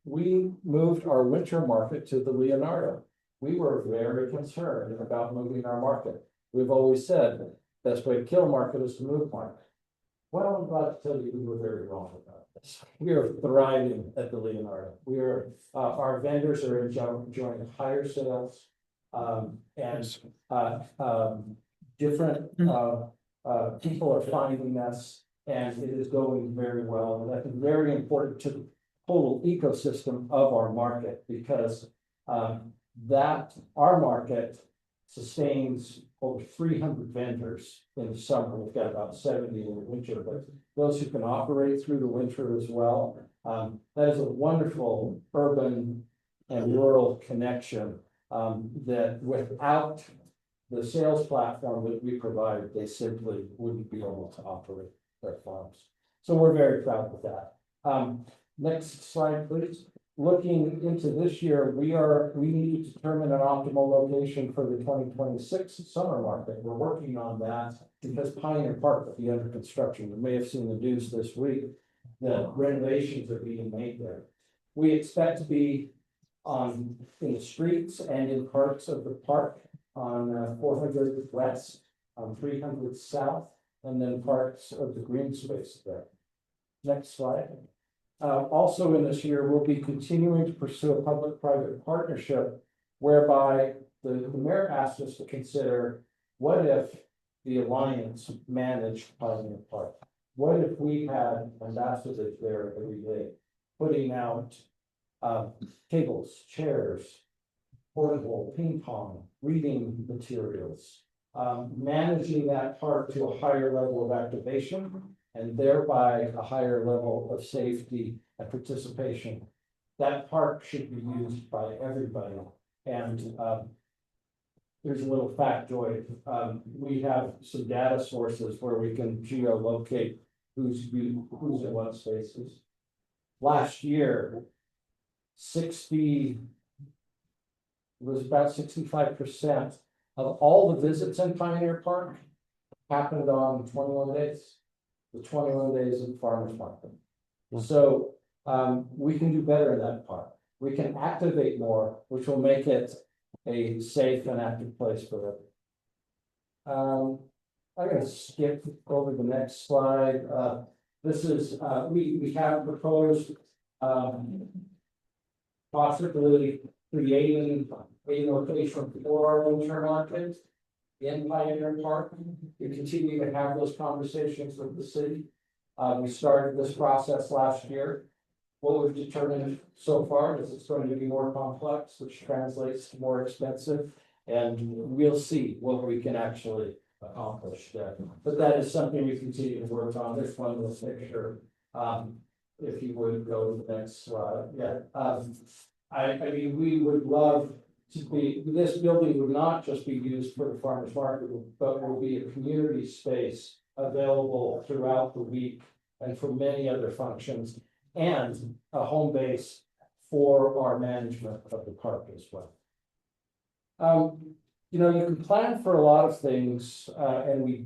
We moved our winter market to the Leonardo. We were very concerned about moving our market. We've always said the best way to kill a market is to move market. Well, I'm glad to tell you we were very wrong about this. We are thriving at the Leonardo. We are our vendors are enjoying higher sales. Different people are finding us, and it is going very well. And that's very important to the whole ecosystem of our market, because that our market sustains over 300 vendors in the summer. We've got about 70 in the winter, but those who can operate through the winter as well. That is a wonderful urban and rural connection that without the sales platform that we provide, they simply wouldn't be able to operate their farms. So we're very proud of that. Next slide, please. Looking into this year, we need to determine an optimal location for the 2026 summer market. We're working on that because Pioneer Park will be under construction. You may have seen the news this week that renovations are being made there. We expect to be in the streets and in parts of the park on 400 west, on 300 south, and then parts of the green space there. Next slide. Also in this year, we'll be continuing to pursue a public-private partnership whereby the mayor asked us to consider, what if the Alliance managed Pioneer Park? What if we had ambassadors there every day, putting out tables, chairs, portable ping pong, reading materials, managing that park to a higher level of activation and thereby a higher level of safety and participation. That park should be used by everybody. And there's a little factoid. We have some data sources where we can geolocate who's in what spaces. Last year, about 65% of all the visits in Pioneer Park happened on 21 days. The 21 days of farmers market. So we can do better in that park. We can activate more, which will make it a safe and active place for everyone. I'm going to skip over the next slide. This is we have proposed possibly creating a location for our winter market in Pioneer Park. We continue to have those conversations with the city. We started this process last year. What we've determined so far is it's going to be more complex, which translates to more expensive, and we'll see what we can actually accomplish there. But that is something we continue to work on. There's one little picture. If you would go to the next slide. Yeah. I mean, we would love to be, this building would not just be used for the farmers market, but will be a community space available throughout the week and for many other functions, and a home base for our management of the park as well. You know, you can plan for a lot of things, and we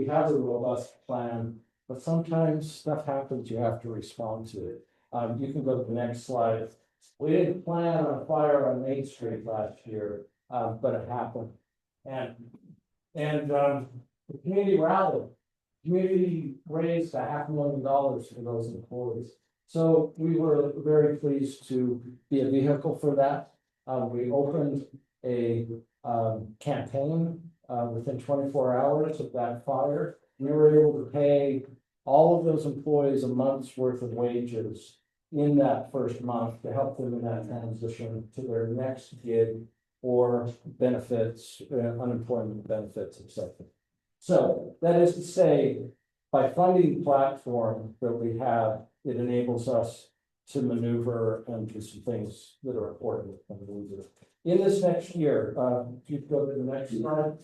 have a robust plan, but sometimes stuff happens, you have to respond to it. You can go to the next slide. We didn't plan on a fire on Main Street last year, but it happened. And the community rallied. Community raised $500,000 for those employees. So we were very pleased to be a vehicle for that. We opened a campaign within 24 hours of that fire. We were able to pay all of those employees a month's worth of wages in that first month to help them in that transition to their next gig or benefits, unemployment benefits, etc. So that is to say, by funding the platform that we have, it enables us to maneuver and do some things that are important. In this next year, if you go to the next slide,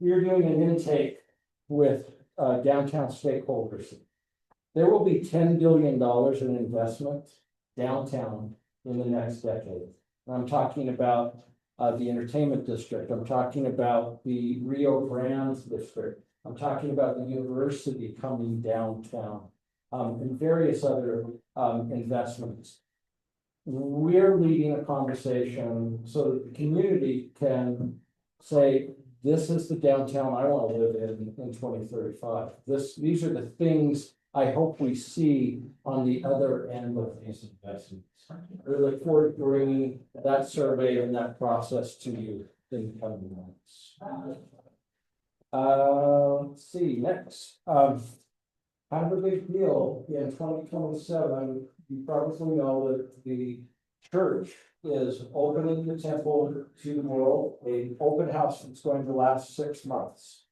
we're doing an intake with downtown stakeholders. There will be $10 billion in investment downtown in the next decade. I'm talking about the entertainment district. I'm talking about the Rio Grande district. I'm talking about the university coming downtown, and various other investments. We're leading a conversation so that the community can say, this is the downtown I want to live in 2035. These are the things I hope we see on the other end of these investments. We look forward to bringing that survey and that process to you in the coming months. Let's see, next. Kind of a big deal in 2027. You probably know that the church is opening the temple to the world, an open house that's going to last 6 months.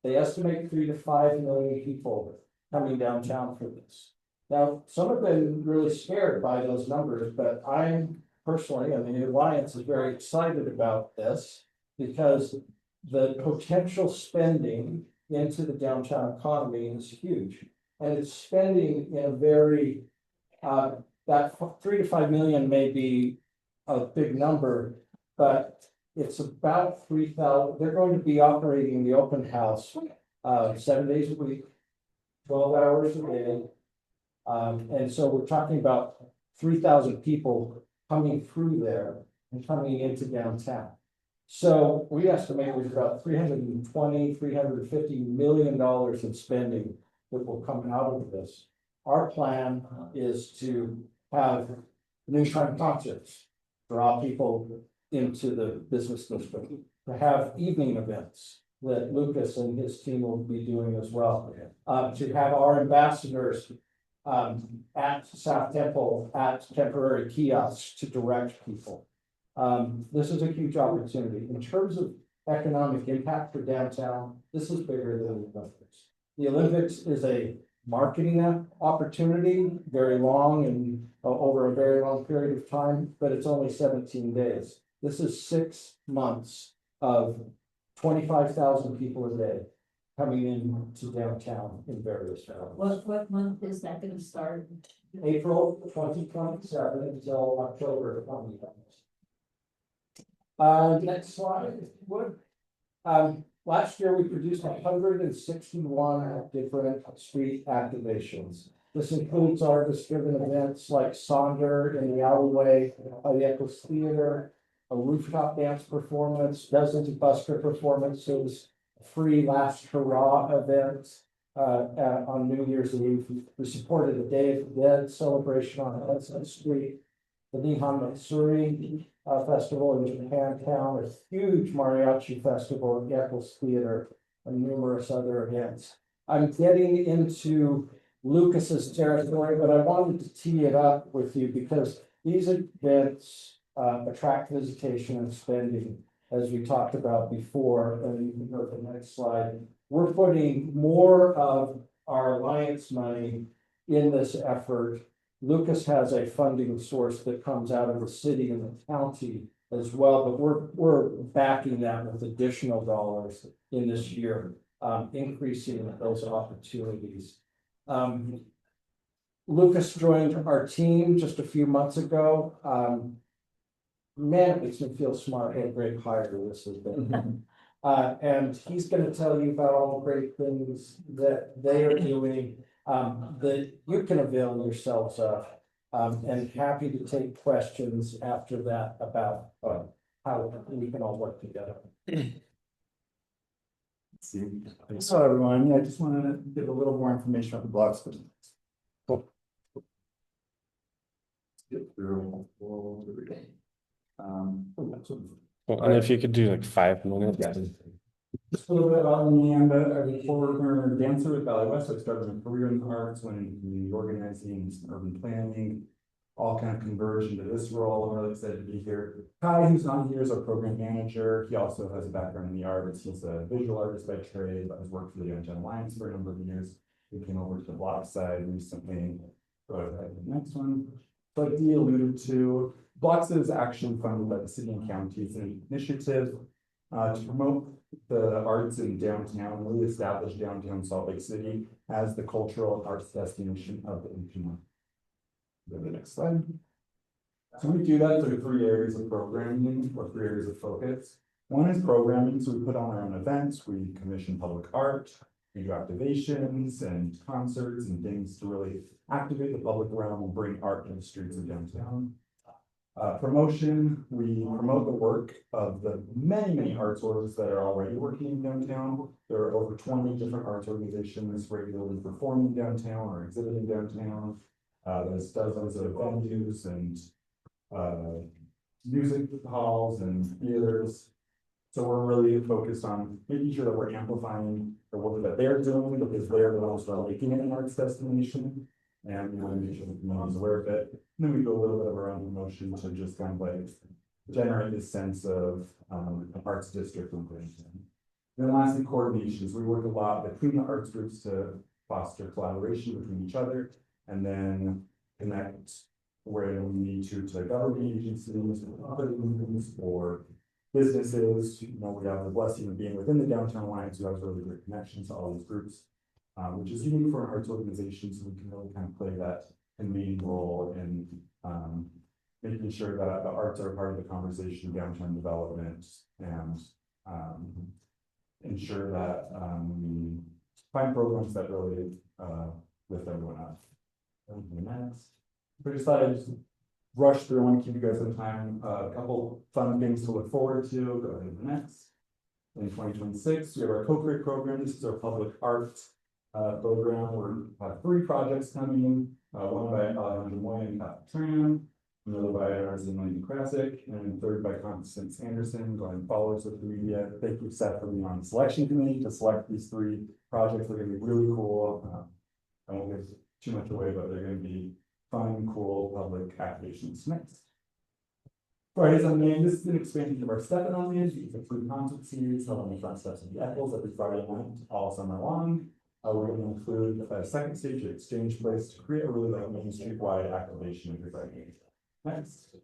They estimate 3 to 5 million people coming downtown for this. Now, some have been really scared by those numbers, but I'm personally, and the Alliance is very excited about this because the potential spending into the downtown economy is huge. And it's spending in a very, that 3 to 5 million may be a big number, but it's about 3,000. They're going to be operating the open house 7 days a week, 12 hours a day. And so we're talking about 3,000 people coming through there and coming into downtown. So we estimate there's about $350 million in spending that will come out of this. Our plan is to have noontime concerts, draw people into the business district, to have evening events that Lucas and his team will be doing as well. To have our ambassadors at South Temple at temporary kiosks to direct people. This is a huge opportunity. In terms of economic impact for downtown, this is bigger than the Olympics. The Olympics is a marketing opportunity, very long and over a very long period of time, but it's only 17 days. This is 6 months of 25,000 people a day coming in to downtown in various hours. What month is that gonna start? April 2027 until October 2020. Next slide, would. Last year, we produced 161 different street activations. This includes artist-driven events like Sonder in the alleyway, the Echoes Theater, a rooftop dance performance, dozens of busker performances, free last hurrah events on New Year's Eve. We supported the Day of the Dead celebration on Hudson Street, the Nihon Matsuri festival in Japantown, a huge mariachi festival at Echoes Theater, and numerous other events. I'm getting into Lucas's territory, but I wanted to tee it up with you because these events attract visitation and spending, as we talked about before, and you can go to the next slide. We're putting more of our alliance money in this effort. Lucas has a funding source that comes out of the city and the county as well, but we're backing that with additional dollars in this year, increasing those opportunities. Lucas joined our team just a few months ago. Man, it makes me feel smart what a great hire this has been. And he's going to tell you about all the great things that they are doing that you can avail yourselves of. And happy to take questions after that about how we can all work together. So everyone, I just want to give a little more information on the blocks. Cool. Get through. And if you could do like 5 minutes. Yeah. Just a little bit about me. I'm a former dancer at Valley West. I started my career in the arts, went into community organizing, urban planning, all kind of converged into this role. I'm really excited to be here. Kai, who's on here, is our program manager. He also has a background in the arts. He's a visual artist by trade, but has worked for the Downtown Alliance for a number of years. We came over to the block side recently. Go ahead to the next one. Like Dee alluded to, Blocks is actually funded by the city and county. It's an initiative to promote the arts in downtown, really establish downtown Salt Lake City as the cultural and arts destination of the region. Go to the next slide. So we do that through 3 areas of programming or 3 areas of focus. One is programming, so we put on our own events, we commission public art, we do activations and concerts and things to really activate the public realm and bring art to the streets of downtown. Promotion, we promote the work of the many arts orgs that are already working in downtown. There are over 20 different arts organizations regularly performing downtown or exhibiting downtown. There's dozens of venues and music halls and theaters. So we're really focused on making sure that we're amplifying the work that they're doing because they're the ones that are making it an arts destination. And we want to make sure the community is aware of it. And then we do a little bit of our own promotion to just kind of like generate this sense of an arts district and things. And then lastly, coordinations. We work a lot between the arts groups to foster collaboration between each other and then connect where we need to government agencies or other movements or businesses. You know, we have the blessing of being within the Downtown Alliance who has really great connections to all these groups. Which is unique for an arts organization, so we can really kind of play that main role in making sure that the arts are part of the conversation of downtown development and ensure that we find programs that really lift everyone up. Next. We just thought I'd just rush through and keep you guys some time. A couple fun things to look forward to. Go ahead to the next. In 2026, we have our co-create program. This is our public arts program. We have 3 projects coming, one by Alejandro Moy and Catherine, another by Arzen Krasik, and third by Constance Anderson. Go ahead and follow us with the media. Thank you, Seth, for being on the selection committee to select these 3 projects. They're gonna be really cool. I won't give too much away, but they're gonna be fun, cool public activations. Next. Fridays on Main, this is an expansion of our Steppin' on Main. It's a free concert series held on the front steps of the Eccles every Friday night, all summer long. We're going to include a second stage at Exchange Place to create a really like Main Street-wide activation every Friday. Next.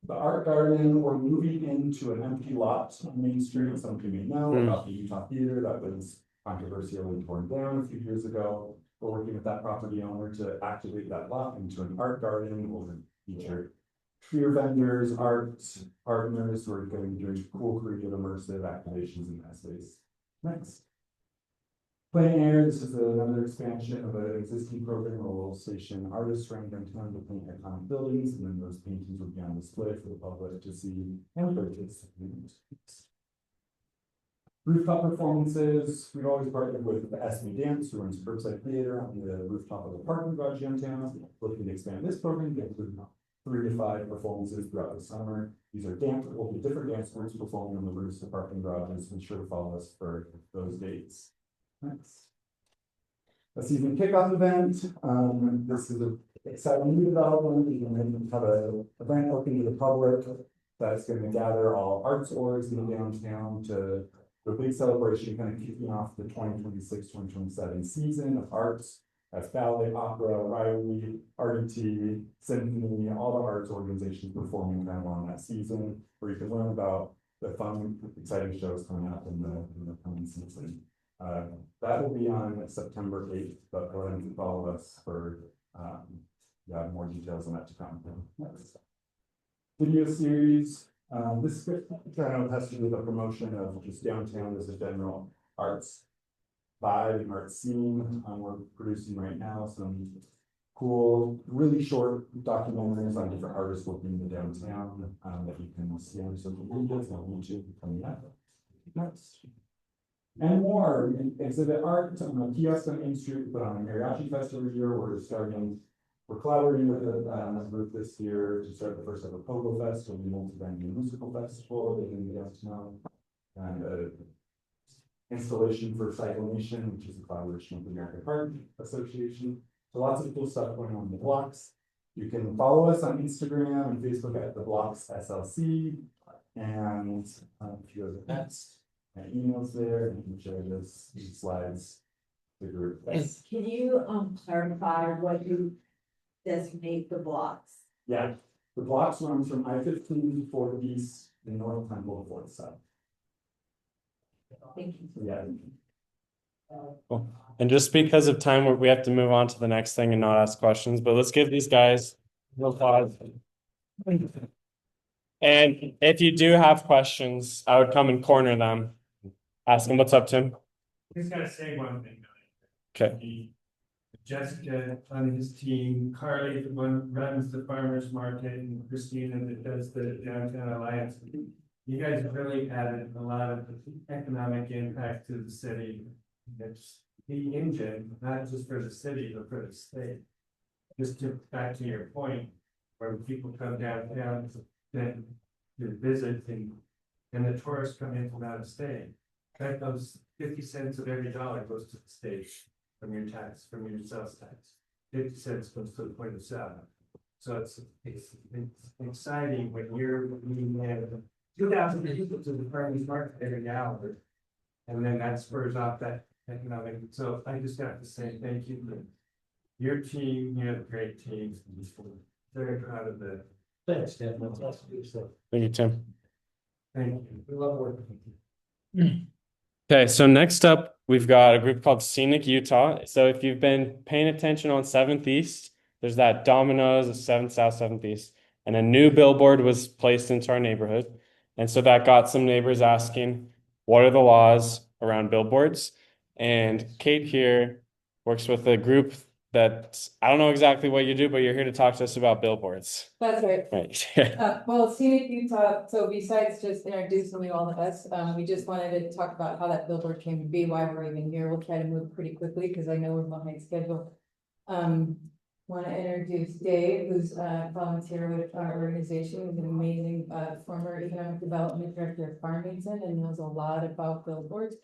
The Art Garden, we're moving into an empty lot on Main Street. Some of you may know about the Utah Theater that was controversially torn down a few years ago. We're working with that property owner to activate that lot into an art garden. We'll feature fear vendors, art partners who are going to be doing cool, creative, immersive activations in that space. Next. Plein Air, this is another expansion of an existing program where we'll station artists around downtown to paint iconic buildings, and then those paintings will be on display for the public to see and purchase. Rooftop performances, we've always partnered with the SB Dance, who runs curbside theater on the rooftop of the parking garage downtown. Looking to expand this program to include 3 to 5 performances throughout the summer. These are will be different dance groups performing on the roofs of parking garages. Be sure to follow us for those dates. Next. A season kickoff event. This is an exciting new development. We can have an event open to the public that's going to gather all arts orgs in the downtown to a big celebration, kind of kicking off the 2026-2027 season of arts. That's ballet, opera, Riley, RDT, symphony, all the arts organizations performing kind of on that season, where you can learn about the fun, exciting shows coming up in the coming season. That will be on September 8th, but go ahead and follow us for more details on that to come. Next. Video series. This kind of has to do with the promotion of just downtown as a general arts vibe and art scene. We're producing right now some cool, really short documentaries on different artists working in the downtown that you can see on social media and on YouTube coming up. Next. And more exhibit art on a kiosk on Main Street, put on a mariachi fest every year. We're collaborating with a group this year to start the first ever Pogo Fest, a multi-venue musical festival in the downtown, and installation for Cycle Nation, which is a collaboration with the American Heart Association. So lots of cool stuff going on in the blocks. You can follow us on Instagram and Facebook at the Blocks SLC, and if you go to next. My email's there, and you can share these slides to the group. Can you clarify what you designate the blocks? Yeah, the blocks run from I-15 to 4th East and North Temple to 4th South. Thank you. Yeah. Cool. And just because of time, we have to move on to the next thing and not ask questions, but let's give these guys a little pause. And if you do have questions, I would come and corner them. Ask them, what's up, Tim? Just gotta say one thing. Okay. Jessica on his team, Carly, the one runs the farmers market, and Christina that does the downtown alliance. You guys have really added a lot of economic impact to the city. It's the engine, not just for the city, but for the state. Just to back to your point, where people come downtown to visit and the tourists come in from out of state. That goes 50 cents of every dollar goes to the state from your tax, from your sales tax. 50 cents goes to the point of sale. So it's exciting when you're meeting 2,000 people to the farmers market every hour. And then that spurs off that economic. So I just have to say thank you to your team. You have a great team. Very proud of that. Thanks, Tim. Thank you, Tim. Thank you. We love working with you. Okay, so next up, we've got a group called Scenic Utah. So if you've been paying attention on 7th East, there's that Domino's of 7th South, 7th East, and a new billboard was placed into our neighborhood. And so that got some neighbors asking, what are the laws around billboards? And Kate here works with a group that I don't know exactly what you do, but you're here to talk to us about billboards. That's right. Right. Well, Scenic Utah, so besides just introducing you all of us, we just wanted to talk about how that billboard came to be, why we're even here. We'll try to move pretty quickly because I know we're behind schedule. Want to introduce Dave, who's volunteer with our organization. He's an amazing former economic development director of Farmington and knows a lot about billboards.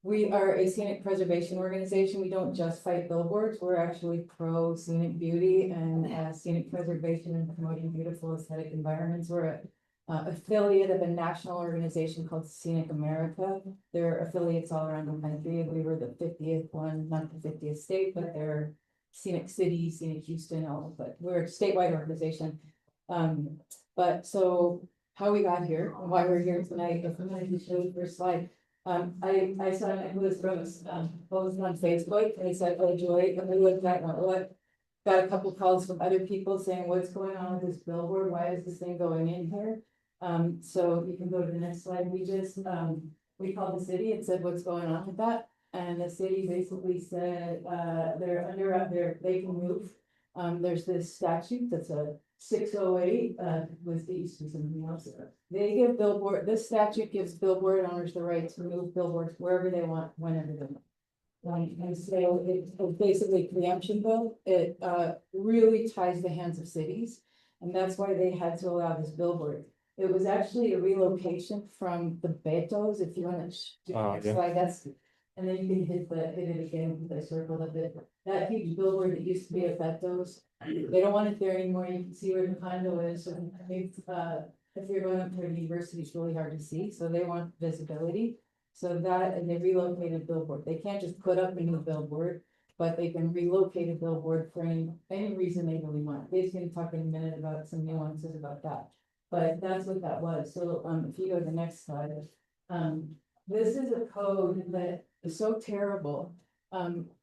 We are a scenic preservation organization. We don't just fight billboards. We're actually pro scenic beauty and scenic preservation and promoting beautiful aesthetic environments. We're a affiliate of a national organization called Scenic America. There are affiliates all around the country. We were the 50th one, not the 50th state, but they're Scenic City, Scenic Houston, all, but we're a statewide organization. But so how we got here and why we're here tonight, if I'm going to show the first slide. I saw Nicholas Brooks post on Facebook and he said, "Oh, Joy," and we looked at what. Got a couple calls from other people saying, "What's going on with this billboard? Why is this thing going in here?" So you can go to the next slide. We just we called the city and said, "What's going on with that?" And the city basically said they're under there, they can move. There's this statute that's a 608 was the used to be something else. They give billboard, this statute gives billboard owners the right to move billboards wherever they want, whenever they want. And so it's basically preemption bill. It really ties the hands of cities. And that's why they had to allow this billboard. It was actually a relocation from the Betos, if you want to do the next slide, that's, and then you can hit it again with the circle of it. That huge billboard that used to be at Betos, they don't want it there anymore. You can see where the condo is. So if you're going up to a university, it's really hard to see. So they want visibility. So that, and they relocated billboard. They can't just put up a new billboard, but they can relocate a billboard for any reason they really want. Dave's going to talk in a minute about some nuances about that. But that's what that was. So if you go to the next slide, this is a code that is so terrible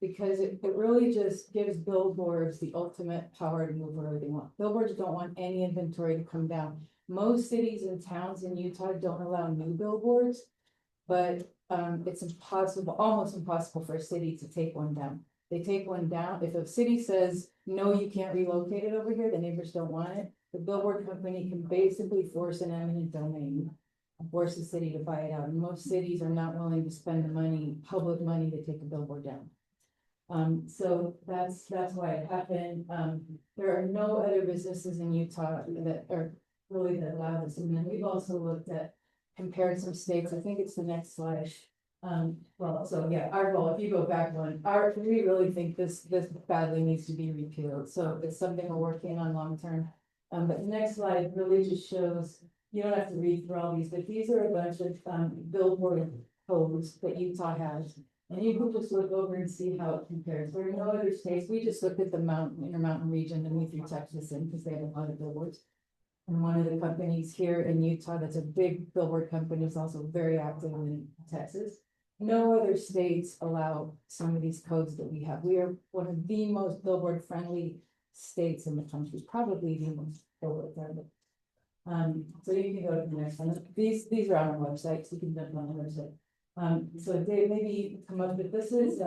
because it really just gives billboards the ultimate power to move wherever they want. Billboards don't want any inventory to come down. Most cities and towns in Utah don't allow new billboards, but it's impossible, almost impossible for a city to take one down. They take one down. If a city says, "No, you can't relocate it over here," the neighbors don't want it. The billboard company can basically force an eminent domain, force the city to buy it out. And most cities are not willing to spend the money, public money, to take a billboard down. So that's why it happened. There are no other businesses in Utah that are really that allow this. And then we've also looked at compared some states. I think it's the next slide. Well, so yeah, our goal, if you go back one, we really think this badly needs to be repealed. So it's something we're working on long term. But the next slide really just shows, you don't have to read through all these, but these are a bunch of billboard codes that Utah has. And you can just look over and see how it compares. There are no other states. We just looked at the Intermountain region and we threw Texas in because they have a lot of billboards. And one of the companies here in Utah that's a big billboard company is also very active in Texas. No other states allow some of these codes that we have. We are one of the most billboard friendly states in the country, probably the most billboard friendly. So you can go to the next one. These are on our website, so you can jump on the website. So Dave, maybe you can come up with this is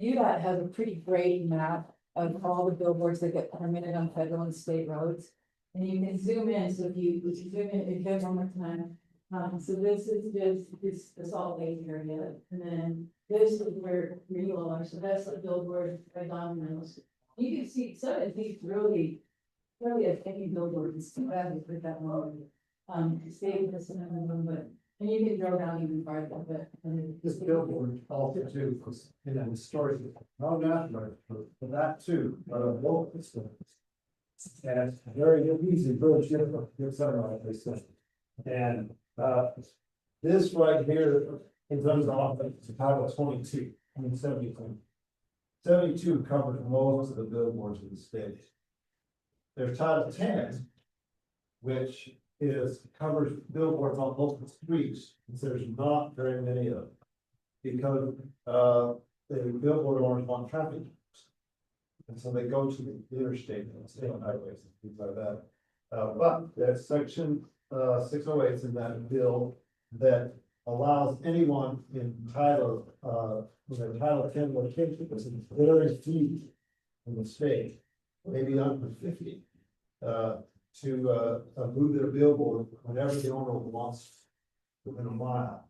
UDOT has a pretty great map of all the billboards that get permitted on federal and state roads. And you can zoom in, so if you zoom in, it goes one more time. So this is just the Salt Lake area, and then this is where you are. So that's the billboard by Domino's. You can see some of these really a tiny billboard is too bad with that one. Stay with some of them, but and you can go down even farther, but This billboard also too, was in a historic, not national, but that too, but a local system. And it's very easy, very difficult to get something like this. And this right here, in terms of Title 22, 72. 72 covers most of the billboards in the state. There's Title 10, which covers billboards on local streets, and there's not very many of them. Because the billboard owners want traffic. And so they go to the interstate and stay on highways and things like that. But there's section 608 in that bill that allows anyone in title, with a Title 10 location, because it's very few in the state, maybe under 50, to move their billboard whenever the owner wants within a mile.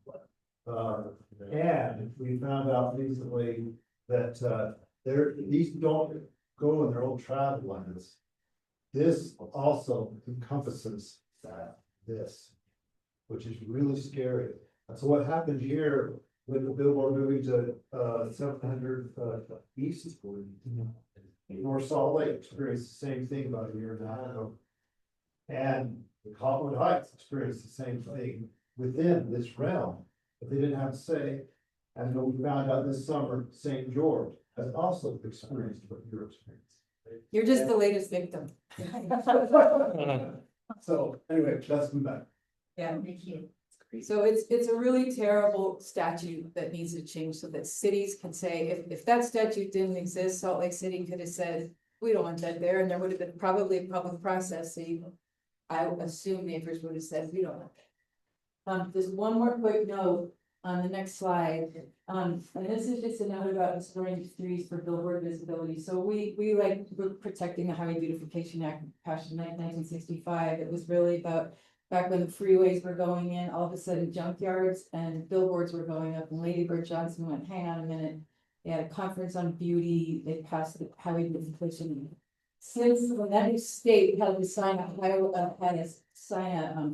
And we found out recently that these don't go in their own travel lanes. This also encompasses this, which is really scary. And so what happened here with the billboard moving to 700 East North Salt Lake experienced the same thing about a year and a half ago. And the Cottonwood Heights experienced the same thing within this realm, but they didn't have to say. And then we found out this summer, St. George has also experienced what you're experiencing. You're just the latest victim. So anyway, let's move back. Yeah, thank you. So it's a really terrible statute that needs to change so that cities can say, if that statute didn't exist, Salt Lake City could have said, we don't want that there, and there would have been probably a public process, so I would assume neighbors would have said, we don't want that. Just one more quick note on the next slide. And this is just a note about restoring trees for billboard visibility. So we're protecting the Highway Beautification Act passed in 1965. It was really about back when the freeways were going in, all of a sudden junkyards and billboards were going up, and Lady Bird Johnson went, hang on a minute. They had a conference on beauty, they passed the Highway Beautification. Since when that new state had to sign a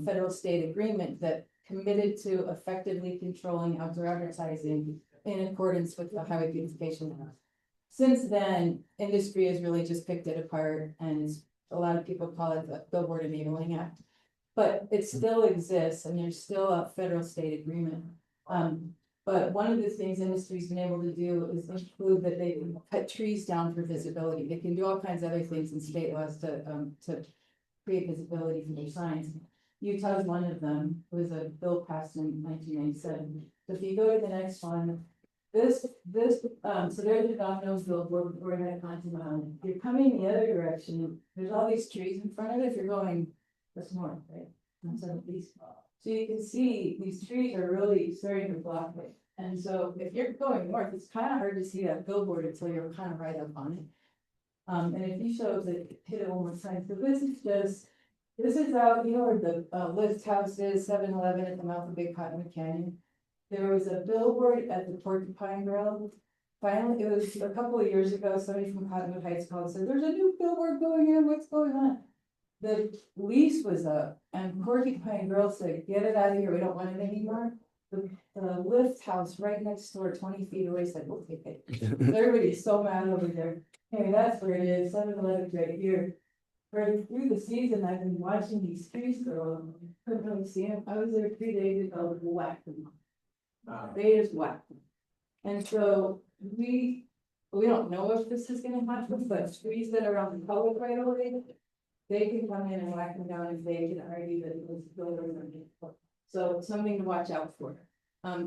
federal state agreement that committed to effectively controlling outdoor advertising in accordance with the Highway Beautification Act. Since then, industry has really just picked it apart, and a lot of people call it the Billboard Enabling Act. But it still exists, and there's still a federal state agreement. But one of the things industry's been able to do is include that they can cut trees down for visibility. They can do all kinds of other things in state laws to create visibility for their signs. Utah is one of them. It was a bill passed in 1997. So if you go to the next one, so there's the Domino's billboard we're going to content on. If you're coming the other direction, there's all these trees in front of it. If you're going that's north, right? So you can see these trees are really starting to block it. And so if you're going north, it's kind of hard to see that billboard until you're kind of right up on it. And if you show the hit it one more time, so this is out, you know where the Lift House is, 7-Eleven at the mouth of Big Cottonwood Canyon. There was a billboard at the Porcupine Grill. Finally, it was a couple of years ago, somebody from Cottonwood Heights called and said, there's a new billboard going in, what's going on? The lease was up and Porcupine Grill said, get it out of here, we don't want it anymore. The Lift House right next door, 20 feet away said, we'll take it. Everybody's so mad over there. Hey, that's where it is, 7-Eleven's right here. Right through the season, I've been watching these trees grow. Couldn't really see them. I was there 3 days ago, whacked them. They just whacked them. And so we don't know if this is gonna happen, but trees that are on the public right away, they can come in and whack them down if they can argue that it was building. So something to watch out for.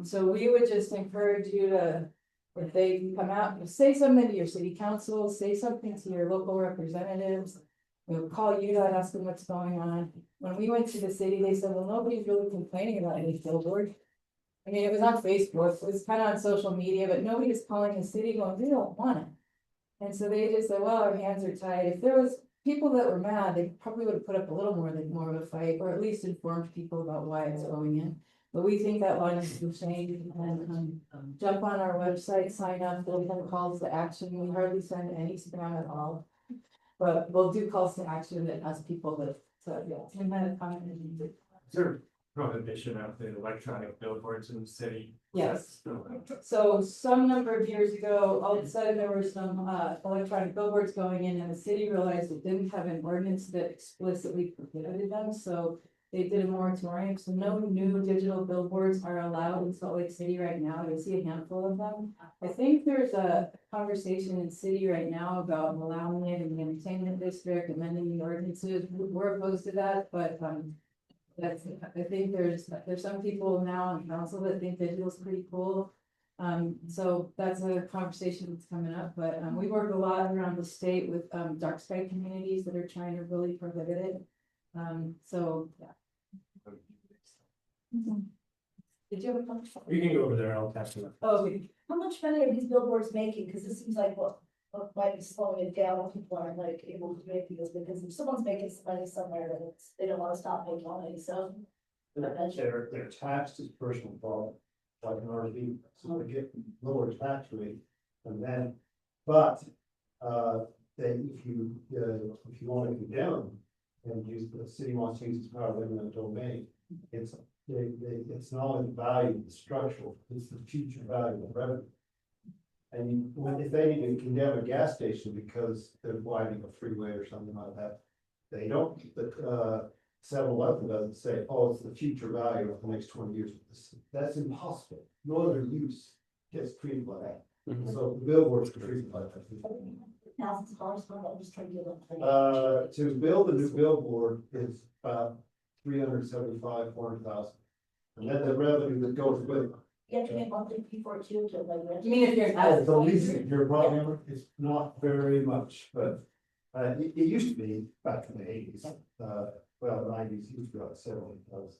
So we would just encourage you to, if they come out, say something to your city council, say something to your local representatives. We'll call you and ask them what's going on. When we went to the city, they said, well, nobody's really complaining about any billboard. I mean, it was on Facebook, it was kind of on social media, but nobody's calling the city going, we don't want it. And so they just said, well, our hands are tied. If there was people that were mad, they probably would have put up a little more of a fight, or at least informed people about why it's going in. But we think that law needs to change, and jump on our website, sign up, we'll have calls to action. We hardly send any spam at all. But we'll do calls to action that ask people that, we might have commented. Is there prohibition of the electronic billboards in the city? Yes. So some number of years ago, all of a sudden there were some electronic billboards going in, and the city realized it didn't have an ordinance that explicitly prohibited them, so they did a moratorium. So no new digital billboards are allowed in Salt Lake City right now. You'll see a handful of them. I think there's a conversation in city right now about allowing it in the entertainment district, amending the ordinances. We're opposed to that, but I think there's some people now on council that think digital's pretty cool. So that's a conversation that's coming up, but we work a lot around the state with dark sky communities that are trying to really prohibit it. So yeah. Did you have a question? You can go over there, I'll pass it. Oh, okay. How much money are these billboards making? Because it seems like what might be slowing it down, if people aren't like able to make these, because if someone's making some money somewhere, then they don't wanna stop making money, so. They're taxed as personal property, like an RV, so they get lower tax rate than that. But, then if you want to condemn them and use, the city wants to use its power of eminent domain, it's not only the value of the structural, it's the future value of revenue. And if they need to condemn a gas station because they're widening a freeway or something like that, they don't, but, 7-Eleven doesn't say, oh, it's the future value of the next 20 years. That's impossible. No other use gets treated like that. So the billboards are treated like that. $1,000 for that, I'm just trying to get it. To build a new billboard is about 375, 400,000. And then the revenue that goes with it. You have to make monthly fee for it too, to like. You mean if you're an The leasing, your property owner, it's not very much, but it used to be back in the 80s. Well, 90s, used to be like 70,000.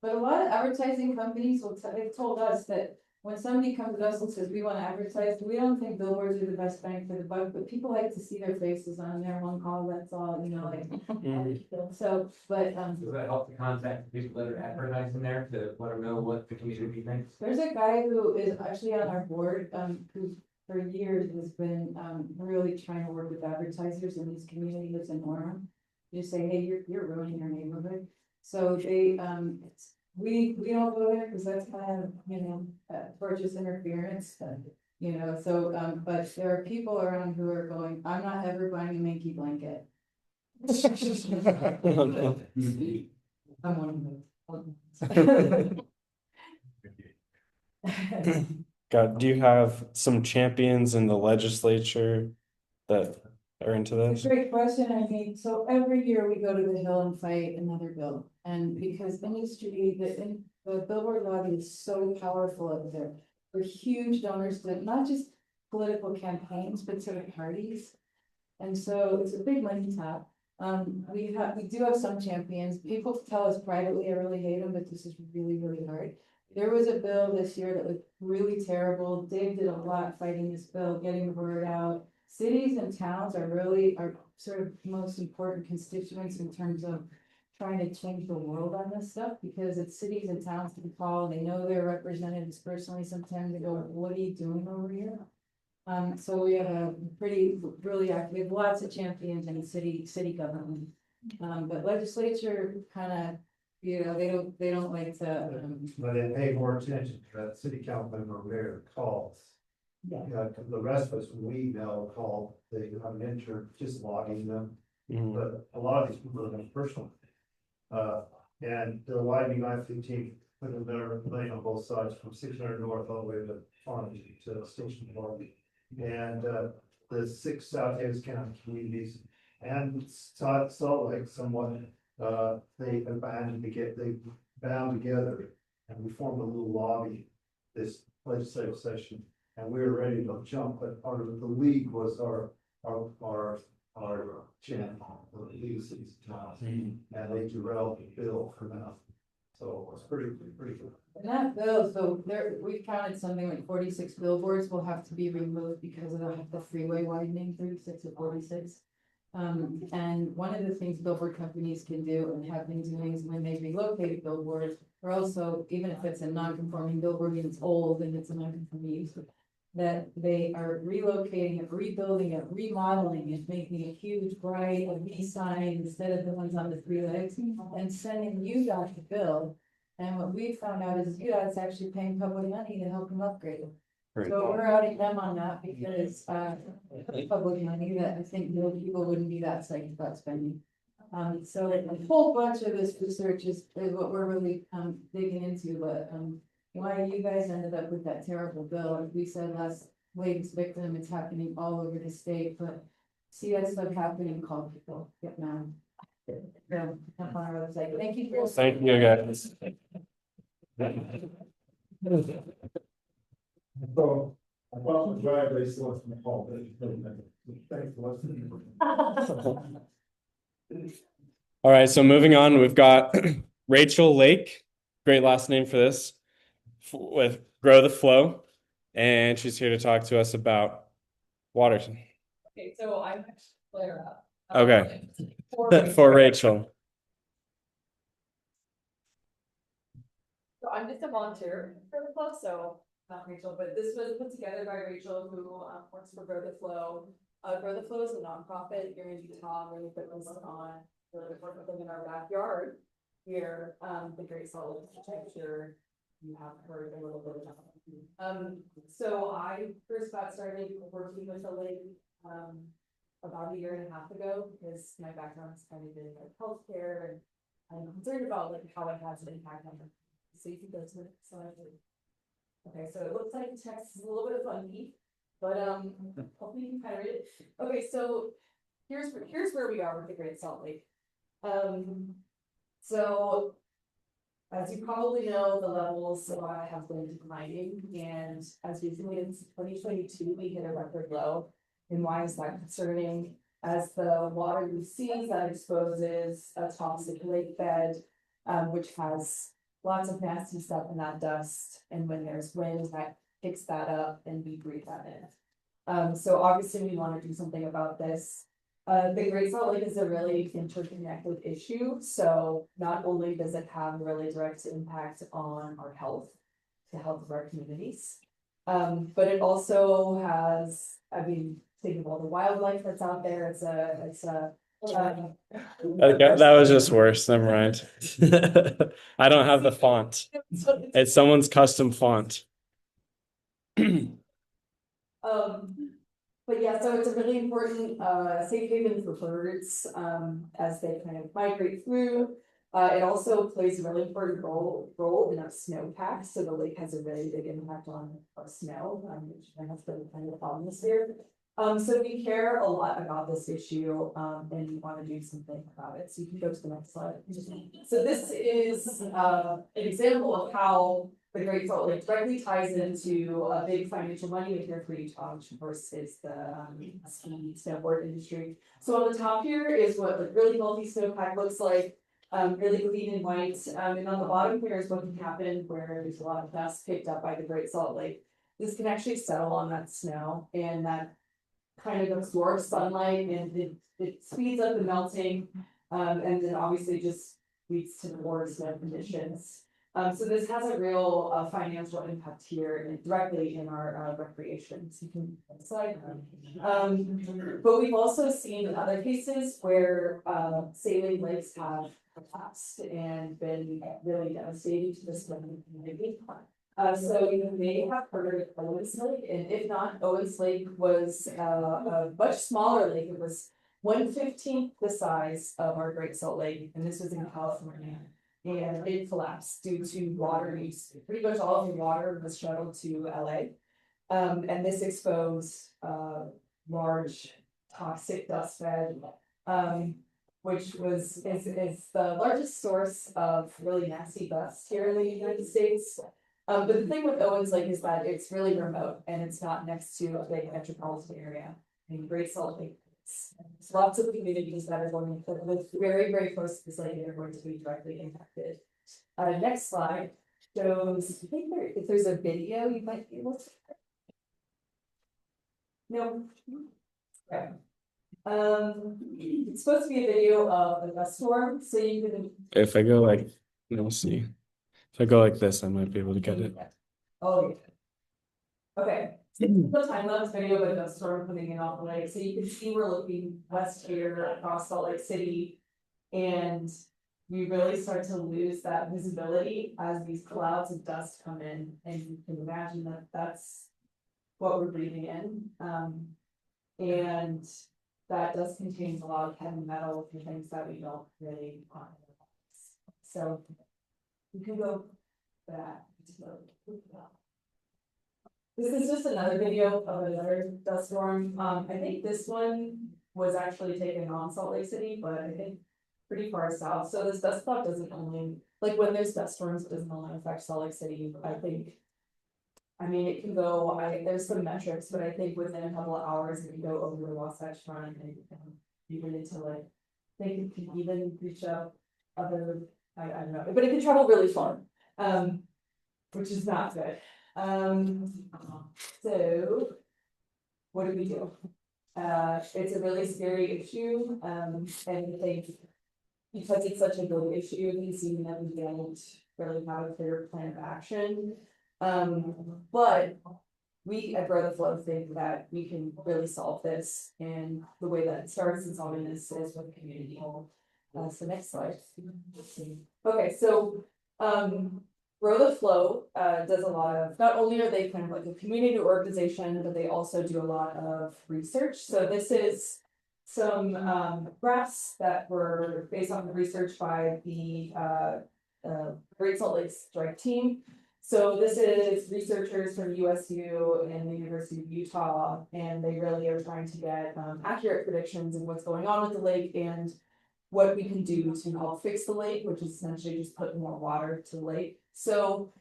But a lot of advertising companies they've told us that when somebody comes to us and says, we want to advertise, we don't think billboards are the best bang for the buck, but people like to see their faces on their one call, that's all, you know, like. So, but, Does that help to contact the people that are advertising there to let them know what the community thinks? there's a guy who is actually on our board, who for years has been, really trying to work with advertisers in these communities in Orem. Just say, hey, you're ruining your neighborhood. So they, we don't go there because that's kind of, you know, purchase interference, you know, so, but there are people around who are going, I'm not ever buying a Mankey blanket. I'm one of them. God, do you have some champions in the legislature that are into It's this? a great question. I mean, so every year we go to the Hill and fight another bill. And because industry, the billboard lobby is so powerful over there. We're huge donors to not just political campaigns, but to the parties. And so it's a big money tap. We do have some champions. People tell us privately, I really hate them, but this is really, really hard. There was a bill this year that was really terrible. Dave did a lot fighting this bill, getting the word out. Cities and towns are sort of most important constituents in terms of trying to change the world on this stuff, because it's cities and towns that call, they know their representatives personally, sometimes they go, what are you doing over here? So we have a really active, we have lots of champions in city government. But legislature kind of, you know, they don't like to, But they pay more attention to that city council member mayor calls. Yeah. The rest of us, when we now call, they have an intern just logging them, but a lot of these people are in personal. And they're widening I-15, putting their lane on both sides from 600 north all the way to Farmington to Station Park. And the 6 South Haves County communities and Salt Lake somewhat, they bound together and we formed a little lobby this legislative session. And we were ready to jump, but the league was our champ, the League of Cities and Towns, and they derailed the bill for now. So it's pretty good. and that bill, so we counted something like 46 billboards will have to be removed because of the freeway widening, 36 to 46. And one of the things billboard companies can do and have been doing is when they relocate billboards, or also, even if it's a non-conforming billboard and it's old and it's a non-conforming use, that they are relocating it, rebuilding it, remodeling it, making a huge bright V sign instead of the ones on the 3 legs, and sending UDOT the bill. And what we found out is UDOT's actually paying public money to help them upgrade it. So we're outing them on that because public money that I think most people wouldn't be that psyched about spending. So a whole bunch of this research is what we're really digging into, but why you guys ended up with that terrible bill, like we said last latest victim, it's happening all over the state, but see that stuff happening, call people, get mad. Up on our website. Thank you for. Thank you, guys. So I bought my driveway still from the hall, thanks for listening. All right, so moving on, we've got Rachel Lake, great last name for this, with Grow the Flow. And she's here to talk to us about water. Okay, so I'm actually Clara. Okay. For For Rachel. So I'm just a volunteer for the club, so not Rachel, but this was put together by Rachel, who works for Grow the Flow. Grow the Flow is a nonprofit here in Utah, really focused on really working in our backyard here, the Great Salt Lake, which I'm sure you have heard a little bit about. So I first got started working with the lake about 1.5 years ago, because my background is kind of in like healthcare, and I'm concerned about like how it has an impact on them. So you can go to the next slide. Okay, so it looks like the text is a little bit funky, but hopefully you can kind of read it. Okay, so here's where we are with the Great Salt Lake. So as you probably know, the levels have been declining, and as recently as 2022, we hit a record low. And why is that concerning? As the water we see that exposes a toxic lake bed, which has lots of nasty stuff in that dust, and when there's wind, that picks that up and we breathe that in. So obviously we want to do something about this. The Great Salt Lake is a really interconnected issue, so not only does it have a really direct impact on our health, the health of our communities, but it also has, I mean, think of all the wildlife that's out there. Okay, that was just worse. Never mind. I don't have the font. It's someone's custom font. But yeah, so it's a really important safe haven for birds as they kind of migrate through. It also plays a really important role in our snowpack. So the lake has a really big impact on our snow, which has been kind of a problem this year. So we care a lot about this issue and we want to do something about it. So you can go to the next slide. So this is an example of how the Great Salt Lake directly ties into a big financial moneymaker for Utah, which of course is the ski snowboard industry. So on the top here is what the really healthy snowpack looks like, really clean and white. And on the bottom here is what can happen where there's a lot of dust picked up by the Great Salt Lake. This can actually settle on that snow, and that kind of absorbs sunlight, and it speeds up the melting, and then obviously just leads to the worst snow conditions. So this has a real financial impact here and directly in our recreation. So you can slide. But we've also seen in other cases where saline lakes have collapsed and been really devastating to the swimming community. So you may have heard of Owens Lake, and if not, Owens Lake was a much smaller lake. It was 1/15 the size of our Great Salt Lake, and this was in California. And it collapsed due to water use. Pretty much all of the water was shuttled to LA. And this exposed large toxic dust bed, which is the largest source of really nasty dust here in the United States. But the thing with Owens Lake is that it's really remote and it's not next to a big metropolitan area. In Great Salt Lake, there's lots of communities that are going to live very, very close to this lake and are going to be directly impacted. Next slide shows, I think if there's a video, you might be able to. No. Okay. It's supposed to be a video of a dust storm, so you can. If I go like, let me see. If I go like this, I might be able to get it. Oh, yeah. Okay. The time-lapse video of a dust storm coming in off the lake. So you can see we're looking west here across Salt Lake City. And we really start to lose that visibility as these clouds of dust come in. And you can imagine that that's what we're breathing in. And that dust contains a lot of heavy metals and things that we don't really want. So you can go back to this is just another video of another dust storm. I think this one was actually taken on Salt Lake City, but I think pretty far south. So this dust cloud doesn't only, like when there's dust storms, it doesn't only affect Salt Lake City. I think, I mean, it can go, there's some metrics, but I think within a couple of hours, it can go over the Wasatch Front and even into like, they can even reach out other, I don't know, but it can travel really far. which is not good. So what do we do? It's a really scary issue, and I think because it's such a big issue, we see that we don't really have a clear plan of action. But we at Brother Flow think that we can really solve this, and the way that it starts in solving this is with community. So next slide. Okay, so Grow the Flow does a lot of, not only are they kind of like a community organization, but they also do a lot of research. So this is some graphs that were based on the research by the Great Salt Lake Strike Team. So this is researchers from USU and the University of Utah, and they really are trying to get accurate predictions of what's going on with the lake and what we can do to help fix the lake, which is essentially just put more water to the lake. So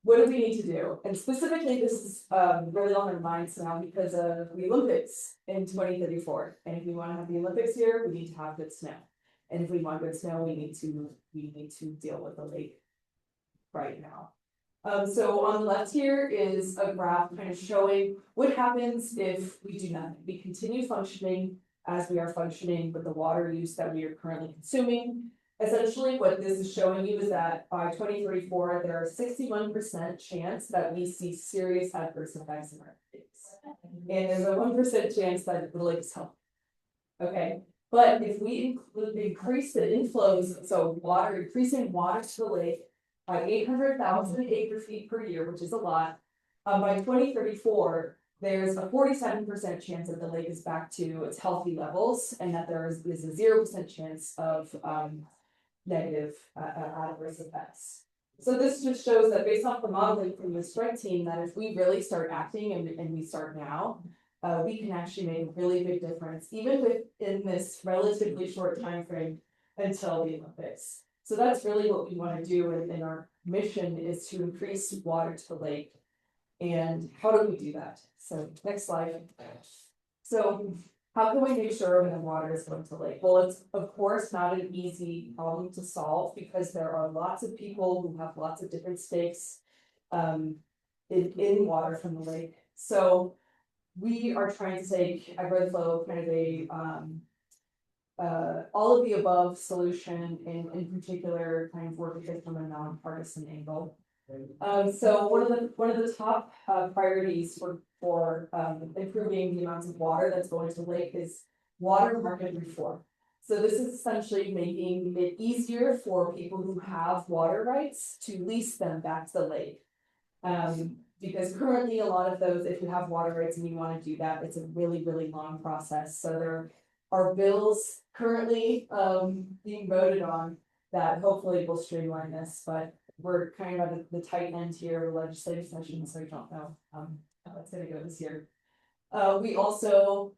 what do we need to do? And specifically, this is really on our minds now because of the Olympics in 2034. And if we want to have the Olympics here, we need to have good snow. And if we want good snow, we need to deal with the lake right now. So on the left here is a graph kind of showing what happens if we do nothing. We continue functioning as we are functioning with the water use that we are currently consuming. Essentially, what this is showing you is that by 2034, there are 61% chance that we see serious adverse effects in our lakes. And there's a 1% chance that the lakes help. Okay, but if we increase the inflows, so increasing water to the lake by 800,000 acre feet per year, which is a lot, by 2034, there's a 47% chance that the lake is back to its healthy levels, and that there is a 0% chance of negative adverse effects. So this just shows that based off the modeling from the strike team, that if we really start acting and we start now, we can actually make a really big difference, even within this relatively short time frame until the Olympics. So that's really what we want to do, and our mission is to increase water to the lake. And how do we do that? So next slide. So how can we make sure when the water is going to the lake? Well, it's of course not an easy problem to solve because there are lots of people who have lots of different stakes in water from the lake. So we are trying to take at Brother Flow kind of a all of the above solution, and in particular kind of work with it from a nonpartisan angle. So one of the top priorities for improving the amounts of water that's going to the lake is water market reform. So this is essentially making it easier for people who have water rights to lease them back to the lake. Because currently a lot of those, if you have water rights and you want to do that, it's a really, really long process. So there are bills currently being voted on that hopefully will streamline this, but we're kind of at the tight end here of the legislative session, so I don't know how it's going to go this year. We also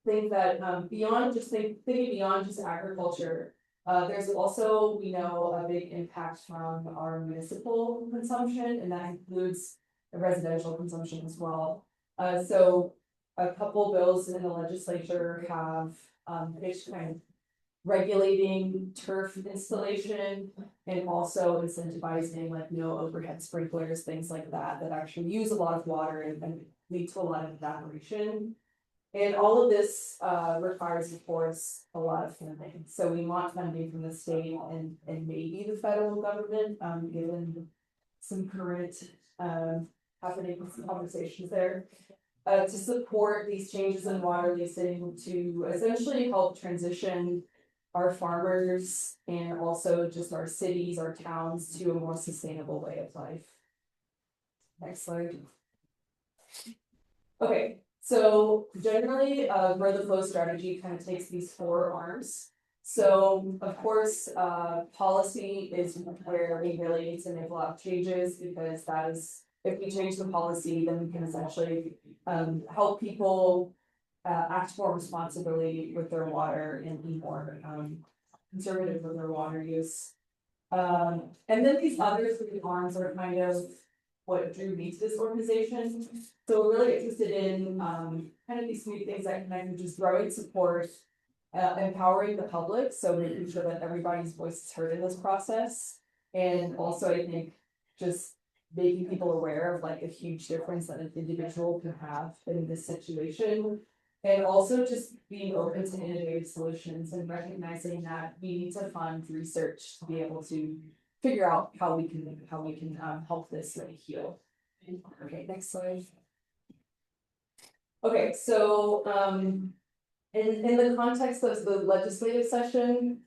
think that beyond just thinking beyond just agriculture, there's also, we know, a big impact from our municipal consumption, and that includes the residential consumption as well. So a couple bills in the legislature have pitched kind of regulating turf installation and also incentivizing like no overhead sprinklers, things like that actually use a lot of water and lead to a lot of evaporation. And all of this requires, of course, a lot of funding. So we want funding from the state and maybe the federal government, given some current happening conversations there. To support these changes in water leasing to essentially help transition our farmers and also just our cities, our towns to a more sustainable way of life. Next slide. Okay, so generally, Grow the Flow strategy kind of takes these four arms. So of course, policy is where we really need to make a lot of changes, because that is, if we change the policy, then we can essentially help people act more responsibly with their water and be more conservative with their water use. And then these other three arms are kind of what drew me to this organization. So we're really interested in kind of these three things that connect, which is growing support, empowering the public, so making sure that everybody's voice is heard in this process, And also, I think just making people aware of like a huge difference that an individual can have in this situation. And also just being open to innovative solutions and recognizing that we need to fund research to be able to figure out how we can help this really heal. Okay, next slide. Okay, so in the context of the legislative session,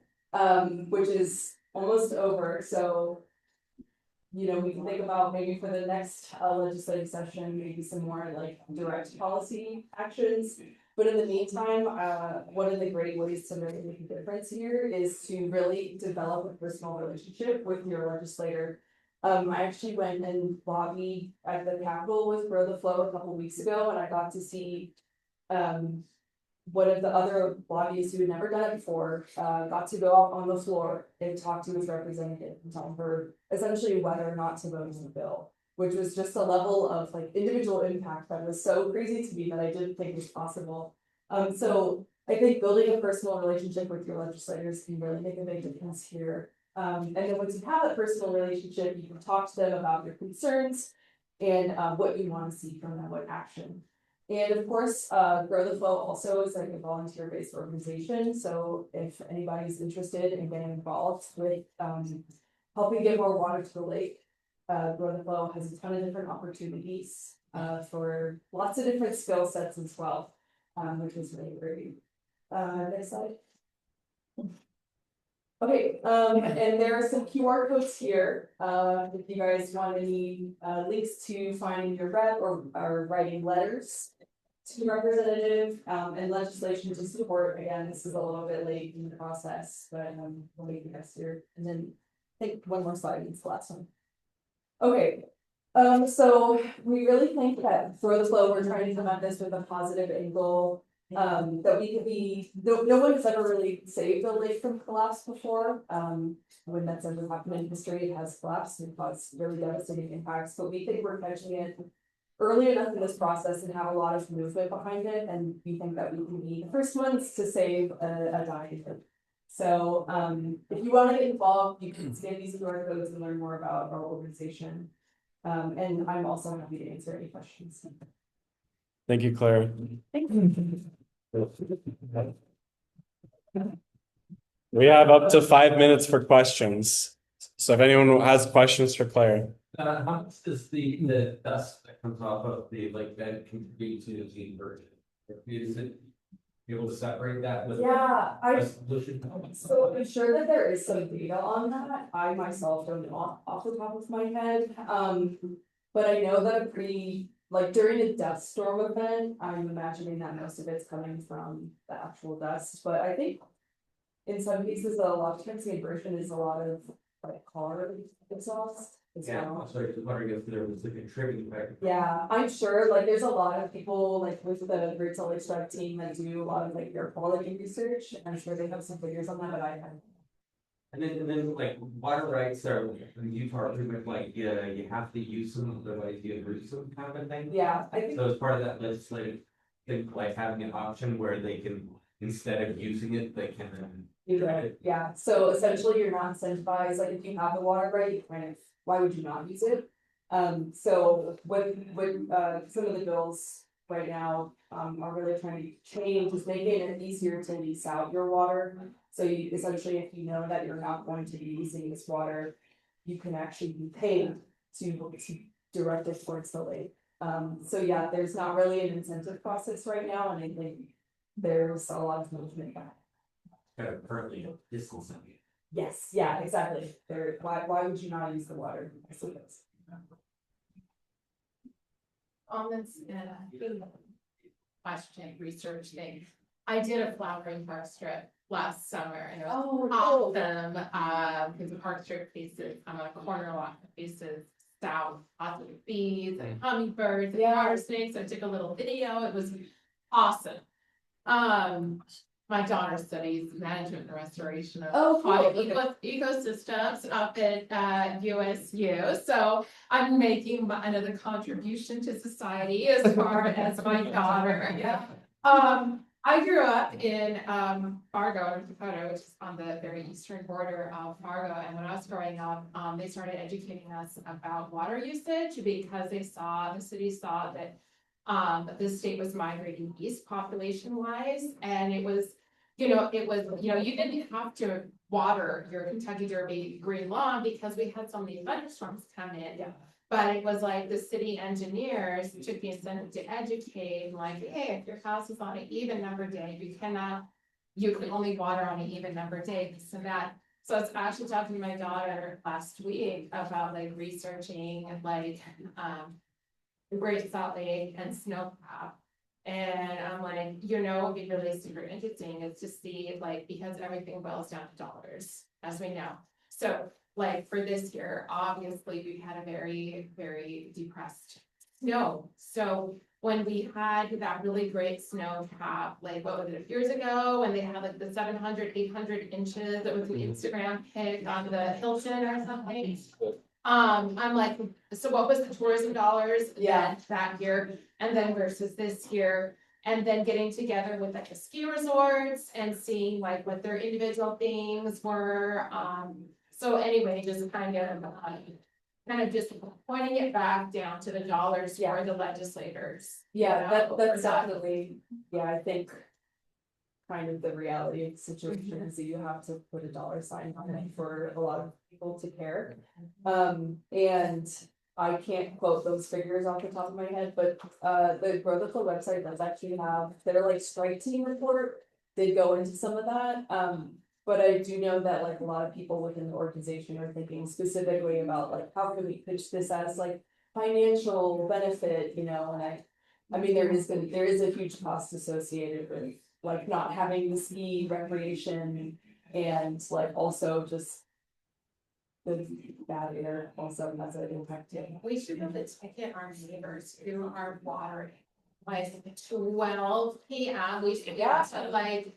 which is almost over, so you know, we can think about maybe for the next legislative session, maybe some more like direct policy actions. But in the meantime, one of the great ways to really make a difference here is to really develop a personal relationship with your legislator. I actually went and lobbied at the Capitol with Grow the Flow a couple weeks ago, and I got to see one of the other lobbyists who had never done it before, got to go out on the floor and talk to his representative and tell her essentially whether or not to vote in the bill, which was just a level of like individual impact that was so crazy to me that I didn't think was possible. So I think building a personal relationship with your legislators can really make a big difference here. And then once you have that personal relationship, you can talk to them about your concerns and what you want to see from them, what action. And of course, Grow the Flow also is like a volunteer-based organization. So if anybody's interested in getting involved with helping get more water to the lake, Grow the Flow has a ton of different opportunities for lots of different skill sets as well, which is really great. Next slide. Okay, and there are some QR codes here. If you guys want any links to finding your rep or writing letters to representative and legislation to support. Again, this is a little bit late in the process, but we'll make the best here. And then I think one more slide, it's the last one. Okay, so we really think that Grow the Flow, we're trying to come at this with a positive angle. That we could be, no one has ever really saved a lake from collapse before. When that's ever happened in history, it has collapsed and caused really devastating impacts, but we think we're catching it early enough in this process and have a lot of movement behind it, and we think that we can be the first ones to save a dying lake. So if you want to get involved, you can scan these QR codes and learn more about our organization. And I'm also happy to answer any questions. Thank you, Claire. Thank you. We have up to 5 minutes for questions. So if anyone has questions for Claire. How much does the dust that comes off of the lake bed contribute to the inversion? Is it able to separate that with? Yeah, solution? so I'm sure that there is some data on that. I myself don't know off the top of my head. But I know that like during a dust storm event, I'm imagining that most of it's coming from the actual dust, but I think in some cases, a lot of times the inversion is a lot of like car exhaust as well. I'm sorry, just wondering if there was a contributing factor. Yeah, I'm sure like there's a lot of people like with the Great Salt Lake Strike team that do a lot of like air quality research. I'm sure they have some figures on that, but I haven't. And then like water rights are in Utah are pretty much like you have to use them, otherwise you lose them kind of a thing. Yeah, I think so as part of that legislative thing, like having an option where they can, instead of using it, they can yeah. So essentially you're not incentivized, like if you have the water right, you kind of, why would you not use it? So with some of the bills right now are really trying to change, just making it easier to lease out your water. So you essentially, if you know that you're not going to be using this water, you can actually be paid to direct it towards the lake. So yeah, there's not really an incentive process right now, and I think there's a lot of movement back. kind of currently distancing. Yes, yeah, exactly. Why would you not use the water? I suppose. On this question, research thing, I did a flowering park strip last summer and it was awesome. Because the park strip faces, I'm on a corner lot that faces south, lots of bees and hummingbirds and water snakes. I took a little video. It was awesome. My daughter studies management and restoration of aquatic ecosystems up at USU. So I'm making another contribution to society as far as my daughter. I grew up in Fargo, North Dakota, which is on the very eastern border of Fargo, and when I was growing up, they started educating us about water usage because the city saw that the state was migrating east population wise, and it was, you didn't have to water your Kentucky Derby green lawn because we had so many thunderstorms come in. Yeah. But it was like the city engineers took the incentive to educate, like, hey, if your house is on an even number day, you can only water on an even number day, this and that. So I was actually talking to my daughter last week about like researching like, the Great Salt Lake and snowpack. And I'm like, it'd be really super interesting is to see like, because everything boils down to dollars, as we know. So like for this year, obviously we had a very, very depressed snow. So when we had that really great snow cap, like what was it, a few years ago, when they had like the 700, 800 inches, that was the Instagram pic on the Hilton or something. I'm like, so what was the tourism dollars that year, and then versus this year? And then getting together with like the ski resorts and seeing like what their individual things were. So anyway, just kind of just pointing it back down to the dollars for the legislators. That's definitely, I think. Kind of the reality of the situation is that you have to put a dollar sign on it for a lot of people to care. And I can't quote those figures off the top of my head, but the Grow the Flow website does actually have their like strike team report. They go into some of that. But I do know that like a lot of people within the organization are thinking specifically about like how can we pitch this as like financial benefit, and I mean there is a huge cost associated with like not having the ski recreation and like also just the bad air also has an impact too. We should have the ticket our neighbors who are watering like 12 p.m. We should to like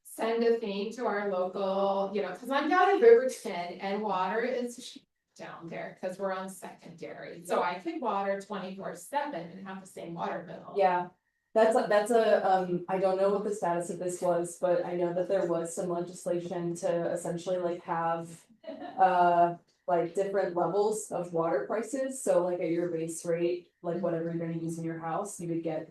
send a thing to our local, because I'm down in Riverton and water is cheap down there because we're on secondary. So I could water 24/7 and have the same water bill. Yeah. That's I don't know what the status of this was, but I know that there was some legislation to essentially like have like different levels of water prices. So like at your base rate, like whatever you're gonna use in your house, you have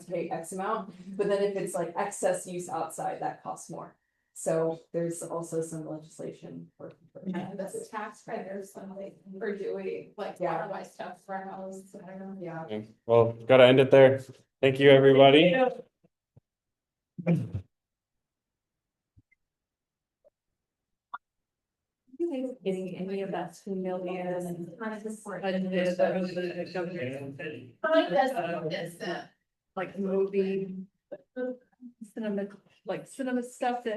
to pay X amount, but then if it's like excess use outside, that costs more. So there's also some legislation for And that's a tax credit something for doing like waterwise stuff for our house. I don't know. Yeah. Well, gotta end it there. Thank you, everybody. Getting any of that 2 million and kind of just like movie, cinema stuff that